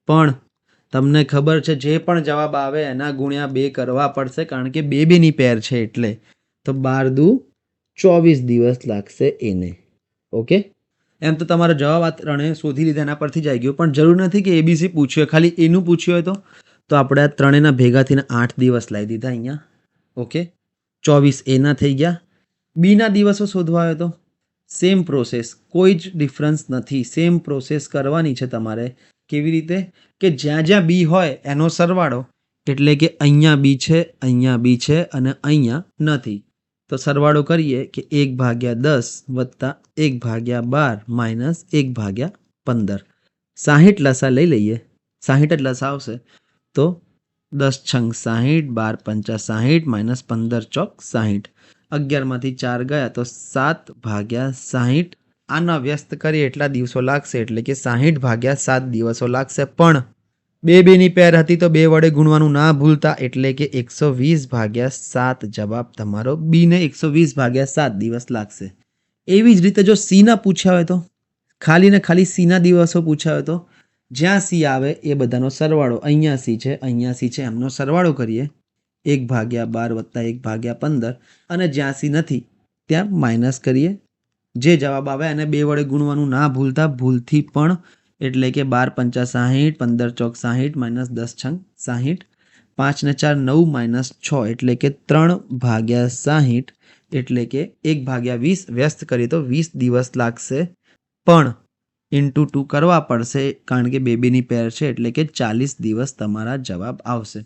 પણ તમને ખબર છે જે પણ જવાબ આવે એના ગુણ્યા 2 કરવા પડશે, કારણ કે બેની પેર છે એટલે. તો 12 દુ 24 દિવસ લાગશે એને. ઓકે. એમ તો તમારો જવાબ આ ત્રણેય શોધી લીધા એના પરથી જ આવી ગયો, પણ જરૂર નથી કે એબીસી પૂછ્યું હોય, ખાલી એનું પૂછ્યું હોય તો આપણે આ ત્રણેયના ભેગા થઈને 8 દિવસ લાવી દીધા અહીંયા. ઓકે. 24 એના થઈ ગયા. બીના દિવસો શોધવા હોય તો સેમ પ્રોસેસ, કોઈ જ ડિફરન્સ નથી. સેમ પ્રોસેસ કરવાની છે તમારે. કેવી રીતે? કે જ્યાં જ્યાં બી હોય એનો સરવાળો, એટલે કે અહીંયા બી છે, અહીંયા બી છે અને અહીંયા નથી. તો સરવાળો કરીએ કે 1/10 વત્તા 1/12 માઇનસ 1/15. 60 લસા લઈ લઈએ. 60 જ લસા આવશે. તો 10 છંગ 60, 12 પંચા 60 માઇનસ 15 ચોક 60. 11માંથી 4 ગયા તો 7 ભાગ્યા 60. આના વ્યસ્ત કરીએ એટલા દિવસો લાગશે એટલે કે 60 ભાગ્યા 7 દિવસો લાગશે. પણ બેની પેર હતી તો 2 વડે ગુણવાનું ના ભૂલતા એટલે કે 120 ભાગ્યા 7 જવાબ તમારો બી ને 120 ભાગ્યા 7 દિવસ લાગશે. એવી જ રીતે જો સી ના પૂછ્યા હોય તો ખાલી ને ખાલી સી ના દિવસો પૂછ્યા હોય તો જ્યાં સી આવે એ બધાનો સરવાળો, અહીંયા સી છે અહીંયા સી છે એમનો સરવાળો કરીએ 1 ભાગ્યા 12 વત્તા 1 ભાગ્યા 15 અને જ્યાં સી નથી ત્યાં માઇનસ કરીએ. જે જવાબ આવે એને 2 વડે ગુણવાનું ના ભૂલતા ભૂલથી પણ, એટલે કે 12 પંચા 60, 15 ચોક 60 માઇનસ 10 છંગ 60, 5 ને 4 9 માઇનસ 6 એટલે કે 3 ભાગ્યા 60 એટલે કે 1 ભાગ્યા 20 વ્યસ્ત કરીએ તો 20 દિવસ લાગશે. પણ ઇન્ટુ 2 કરવા પડશે કારણ કે બેની પેર છે એટલે કે 40 દિવસ તમારા જવાબ આવશે.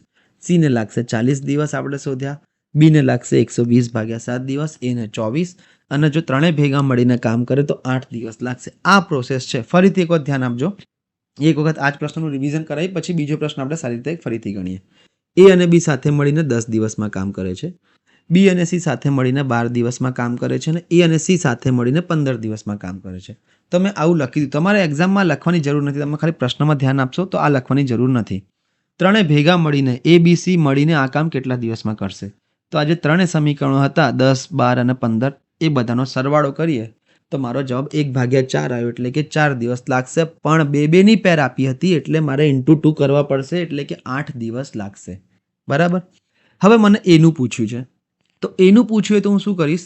સીને લાગશે 40 દિવસ આપણે શોધ્યા, બીને લાગશે 120 ભાગ્યા 7 દિવસ, એને 24 અને જો ત્રણેય ભેગા મળીને કામ કરે તો 8 દિવસ લાગશે. આ પ્રોસેસ છે. ફરીથી એક વખત ધ્યાન આપજો. એક વખત આ જ પ્રશ્નનું રિવિઝન કરાવી પછી બીજો પ્રશ્ન આપણે સારી રીતે ફરીથી ગણીએ. એ અને બી સાથે મળીને 10 દિવસમાં કામ કરે છે, બી અને સી સાથે મળીને 12 દિવસમાં કામ કરે છે અને એ અને સી સાથે મળીને 15 દિવસમાં કામ કરે છે. તો મેં આવું લખી દીધું. તમારે એક્ઝામમાં લખવાની જરૂર નથી, તમે ખાલી પ્રશ્નમાં ધ્યાન આપશો તો આ લખવાની જરૂર નથી. ત્રણે ભેગા મળીને એ બી સી મળીને આ કામ કેટલા દિવસમાં કરશે? તો આજે ત્રણે સમીકરણો હતા 10, 12 અને 15, એ બધાનો સરવાળો કરીએ તો મારો જવાબ 1/4 આવ્યો એટલે કે 4 દિવસ લાગશે. પણ બેની પેર આપી હતી એટલે મારે ઇન્ટુ 2 કરવા પડશે એટલે કે 8 દિવસ લાગશે. બરાબર. હવે મને એનું પૂછ્યું છે તો એનું પૂછ્યું હોય તો હું શું કરીશ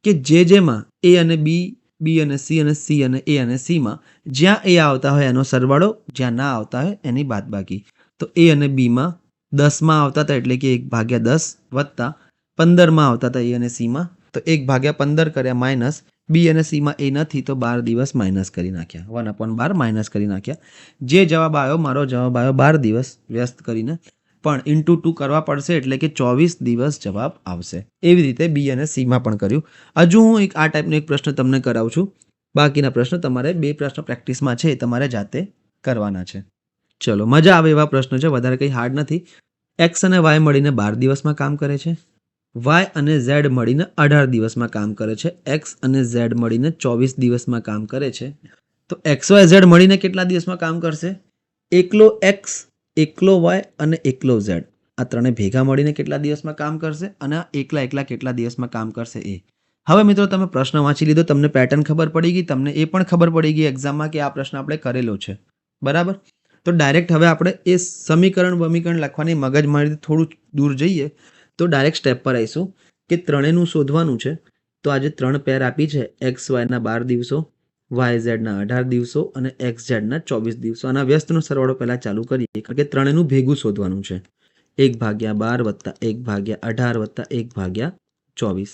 કે જેમાં એ અને બી, બી અને સી અને સી અને એ અને સીમાં જ્યાં એ આવતા હોય એનો સરવાળો, જ્યાં ના આવતા હોય એની બાદબાકી. તો એ અને બીમાં 10માં આવતા હતા એટલે કે 1/10 વત્તા 15માં આવતા હતા એ અને સીમાં તો 1/15 કર્યા માઇનસ બી અને સીમાં એ નથી તો 12 દિવસ માઇનસ કરી નાખ્યા, 1/12 માઇનસ કરી નાખ્યા. જે જવાબ આવ્યો મારો જવાબ આવ્યો 12 દિવસ વ્યસ્ત કરીને, પણ ઇન્ટુ 2 કરવા પડશે એટલે કે 24 દિવસ જવાબ આવશે. એવી રીતે બી અને સીમાં પણ કર્યું. હજુ હું આ ટાઈપનો એક પ્રશ્ન તમને કરાવું છું. બાકીના પ્રશ્ન તમારે 2 પ્રશ્ન પ્રેક્ટિસમાં છે એ તમારે જાતે કરવાના છે. ચલો, મજા આવે એવા પ્રશ્નો છે, વધારે કંઈ હાર્ડ નથી. એક્સ અને વાય મળીને 12 દિવસમાં કામ કરે છે, વાય અને ઝેડ મળીને 18 દિવસમાં કામ કરે છે, એક્સ અને ઝેડ મળીને 24 દિવસમાં કામ કરે છે. તો એક્સ વાય ઝેડ મળીને કેટલા દિવસમાં કામ કરશે? એકલો એક્સ, એકલો વાય અને એકલો ઝેડ આ ત્રણે ભેગા મળીને કેટલા દિવસમાં કામ કરશે અને એકલા કેટલા દિવસમાં કામ કરશે એ. હવે મિત્રો તમે પ્રશ્ન વાંચી લીધો, તમને પેટર્ન ખબર પડી ગઈ, તમને એ પણ ખબર પડી ગઈ એક્ઝામમાં કે આ પ્રશ્ન આપણે કરેલો છે. બરાબર. તો ડાયરેક્ટ હવે આપણે એ સમીકરણ લખવાની મગજમારીથી થોડું દૂર જઈએ તો ડાયરેક્ટ સ્ટેપ પર આવીશું કે ત્રણેયનું શોધવાનું છે. તો આજે 3 પેર આપી છે, એક્સ વાયના 12 દિવસો, વાય ઝેડના 18 દિવસો અને એક્સ ઝેડના 24 દિવસો. આના વ્યસ્તનો સરવાળો પહેલાં ચાલુ કરીએ કારણ કે ત્રણેયનું ભેગું શોધવાનું છે. 1/12 વત્તા 1/18 વત્તા 1/24.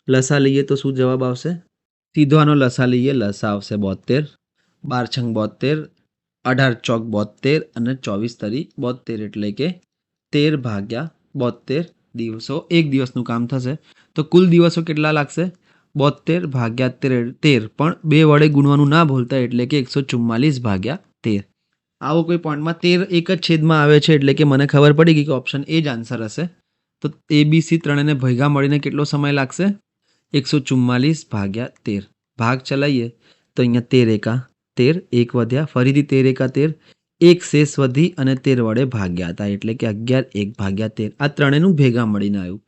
લસા લઈએ તો શું જવાબ આવશે? સીધો આનો લસા લઈએ, લસા આવશે 72, 12 છંગ 72, 18 ચોક 72 અને 24 તરી 72 એટલે કે 13/72 દિવસો એક દિવસનું કામ થશે. તો કુલ દિવસો કેટલા લાગશે? 72/13, પણ 2 વડે ગુણવાનું ના ભૂલતા એટલે કે 144/13. આવો કોઈ પોઈન્ટમાં 13 એક જ છેદમાં આવે છે એટલે કે મને ખબર પડી ગઈ કે ઓપ્શન એ જ આન્સર હશે. તો એ બી સી ત્રણેયને ભેગા મળીને કેટલો સમય લાગશે? 144/13. ભાગ ચલાવીએ તો અહીંયા 13 એકા 13, 1 વધ્યા, ફરીથી 13 એકા 13, 1 શેષ વધી અને 13 વડે ભાગ્યા હતા એટલે કે 11 1/13. આ ત્રણેયનું ભેગા મળીને આવ્યું.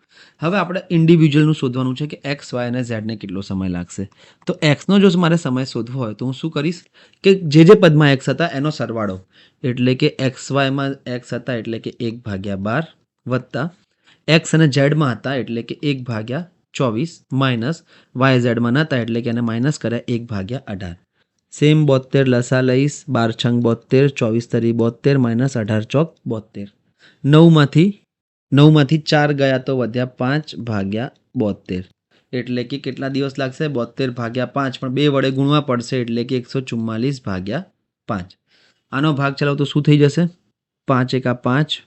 હવે આપણે ઇન્ડિવિજ્યુઅલનું શોધવાનું છે કે એક્સ વાય અને ઝેડને કેટલો સમય લાગશે. તો એક્સનો જો મારે સમય શોધવો હોય તો હું શું કરીશ કે જે પદમાં એક્સ હતા એનો સરવાળો એટલે કે એક્સ વાયમાં એક્સ હતા એટલે કે 1/12 વત્તા એક્સ અને ઝેડમાં હતા એટલે કે 1/24 માઇનસ વાય ઝેડમાં નહોતા એટલે કે એને માઇનસ કર્યા 1/18. સેમ 72 લસા લઈશ, 12 છંગ 72, 24 તરી 72 માઇનસ 18 ચોક 72. 9માંથી 4 ગયા તો વધ્યા 5/72 એટલે કે કેટલા દિવસ લાગશે? 72/5, પણ 2 વડે ગુણવા પડશે એટલે કે 144/5. આનો ભાગ ચલાવો તો શું થઈ જશે? 5 એકા 5,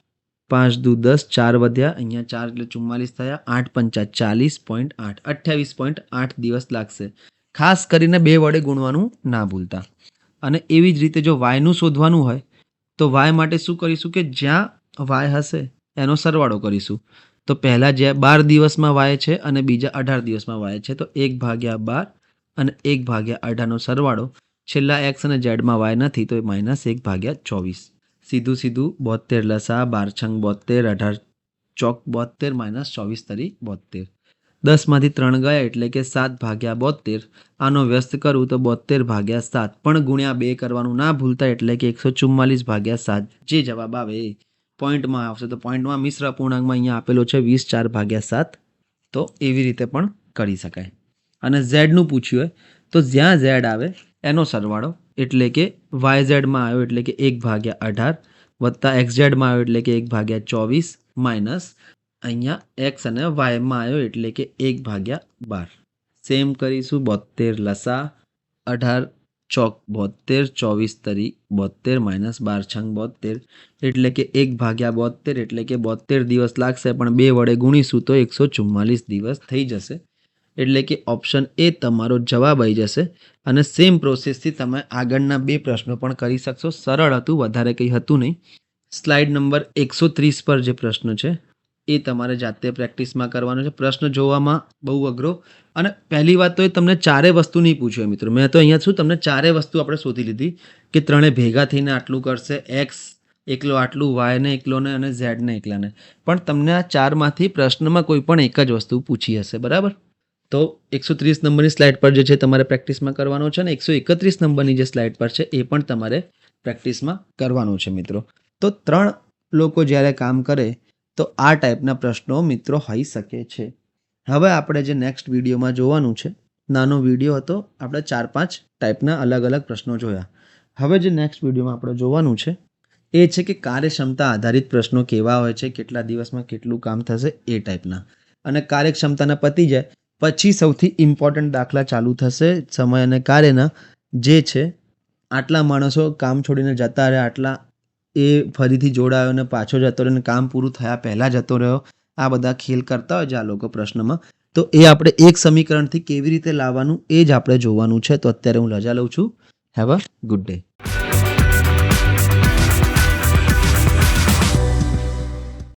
5 દુ 10, 4 વધ્યા, અહીંયા 4 એટલે 44 થયા, 8 પંચા 40.8, 28.8 દિવસ લાગશે. ખાસ કરીને 2 વડે ગુણવાનું ના ભૂલતા. અને એવી જ રીતે જો વાયનું શોધવાનું હોય તો વાય માટે શું કરીશું કે જ્યાં વાય હશે એનો સરવાળો કરીશું. તો પહેલાં જે 12 દિવસમાં વાય છે અને બીજા 18 દિવસમાં વાય છે, તો 1/12 અને 1/18નો સરવાળો. છેલ્લા એક્સ અને ઝેડમાં વાય નથી તો -1/24. સીધું 72 લસા 12 છંગ 72, 18 ચોક 72, -24 તરી 72. 10માંથી 3 ગયા એટલે કે 7/72. આનો વ્યસ્ત કરું તો 72/7, પણ ગુણ્યા 2 કરવાનું ના ભૂલતા, એટલે કે 144/7. જે જવાબ આવે એ પોઈન્ટમાં આવશે. તો પોઈન્ટમાં મિશ્ર અપૂર્ણાંકમાં અહીંયા આપેલો છે 20/4/7. તો એવી રીતે પણ કરી શકાય. અને ઝેડનું પૂછ્યું હોય તો જ્યાં ઝેડ આવે એનો સરવાળો, એટલે કે YZ-માં આવ્યો એટલે કે 1/18 વત્તા XZ-માં આવ્યો એટલે કે 1/24 માઇનસ અહીંયા એક્સ અને વાયમાં આવ્યો એટલે કે 1/12. સેમ કરીશું. 72 લસા 18 ચોક 72, 24 તરી 72, -12 છંગ 72 એટલે કે 1/72, એટલે કે 72 દિવસ લાગશે, પણ 2 વડે ગુણીશું તો 144 દિવસ થઈ જશે. એટલે કે ઓપ્શન એ તમારો જવાબ આવી જશે. અને સેમ પ્રોસેસથી તમે આગળના 2 પ્રશ્નો પણ કરી શકશો. સરળ હતું, વધારે કંઈ હતું નહીં. સ્લાઇડ નંબર 130 પર જે પ્રશ્ન છે એ તમારે જાતે પ્રેક્ટિસમાં કરવાનો છે. પ્રશ્ન જોવામાં બહુ અઘરો, અને પહેલી વાત તો એ તમને ચારે વસ્તુ નહીં પૂછ્યું મિત્રો. મેં તો અહીંયા શું તમને ચારે વસ્તુ આપણે શોધી લીધી કે ત્રણે ભેગા થઈને આટલું કરશે, એક્સ એકલો આટલું, વાયને એકલોને અને ઝેડને એકલાને. પણ તમને આ ચારમાંથી પ્રશ્નમાં કોઈ પણ એક જ વસ્તુ પૂછી હશે, બરાબર? તો 130 નંબરની સ્લાઇડ પર જે છે તમારે પ્રેક્ટિસમાં કરવાનો છે, અને 131 નંબરની જે સ્લાઇડ પર છે એ પણ તમારે પ્રેક્ટિસમાં કરવાનું છે મિત્રો. તો 3 લોકો જ્યારે કામ કરે તો આ ટાઈપના પ્રશ્નો મિત્રો હોઈ શકે છે. હવે આપણે જે નેક્સ્ટ વિડીયોમાં જોવાનું છે, નાનો વિડીયો હતો, આપણે 4-5 ટાઈપના અલગ અલગ પ્રશ્નો જોયા. હવે જે નેક્સ્ટ વિડીયોમાં આપણે જોવાનું છે એ છે કે કાર્યક્ષમતા આધારિત પ્રશ્નો કેવા હોય છે, કેટલા દિવસમાં કેટલું કામ થશે એ ટાઈપના. અને કાર્યક્ષમતાના પતી જાય પછી સૌથી ઇમ્પોર્ટન્ટ દાખલા ચાલુ થશે સમય અને કાર્યના, જે છે આટલા માણસો કામ છોડીને જતા રહ્યા, આટલા એ ફરીથી જોડાયો અને પાછો જતો રહ્યો, અને કામ પૂરું થયા પહેલાં જતો રહ્યો. આ બધા ખેલ કરતા હોય છે આ લોકો પ્રશ્નમાં. તો એ આપણે એક સમીકરણથી કેવી રીતે લાવવાનું એ જ આપણે જોવાનું છે. તો અત્યારે હું રજા લઉં છું. Have a good day.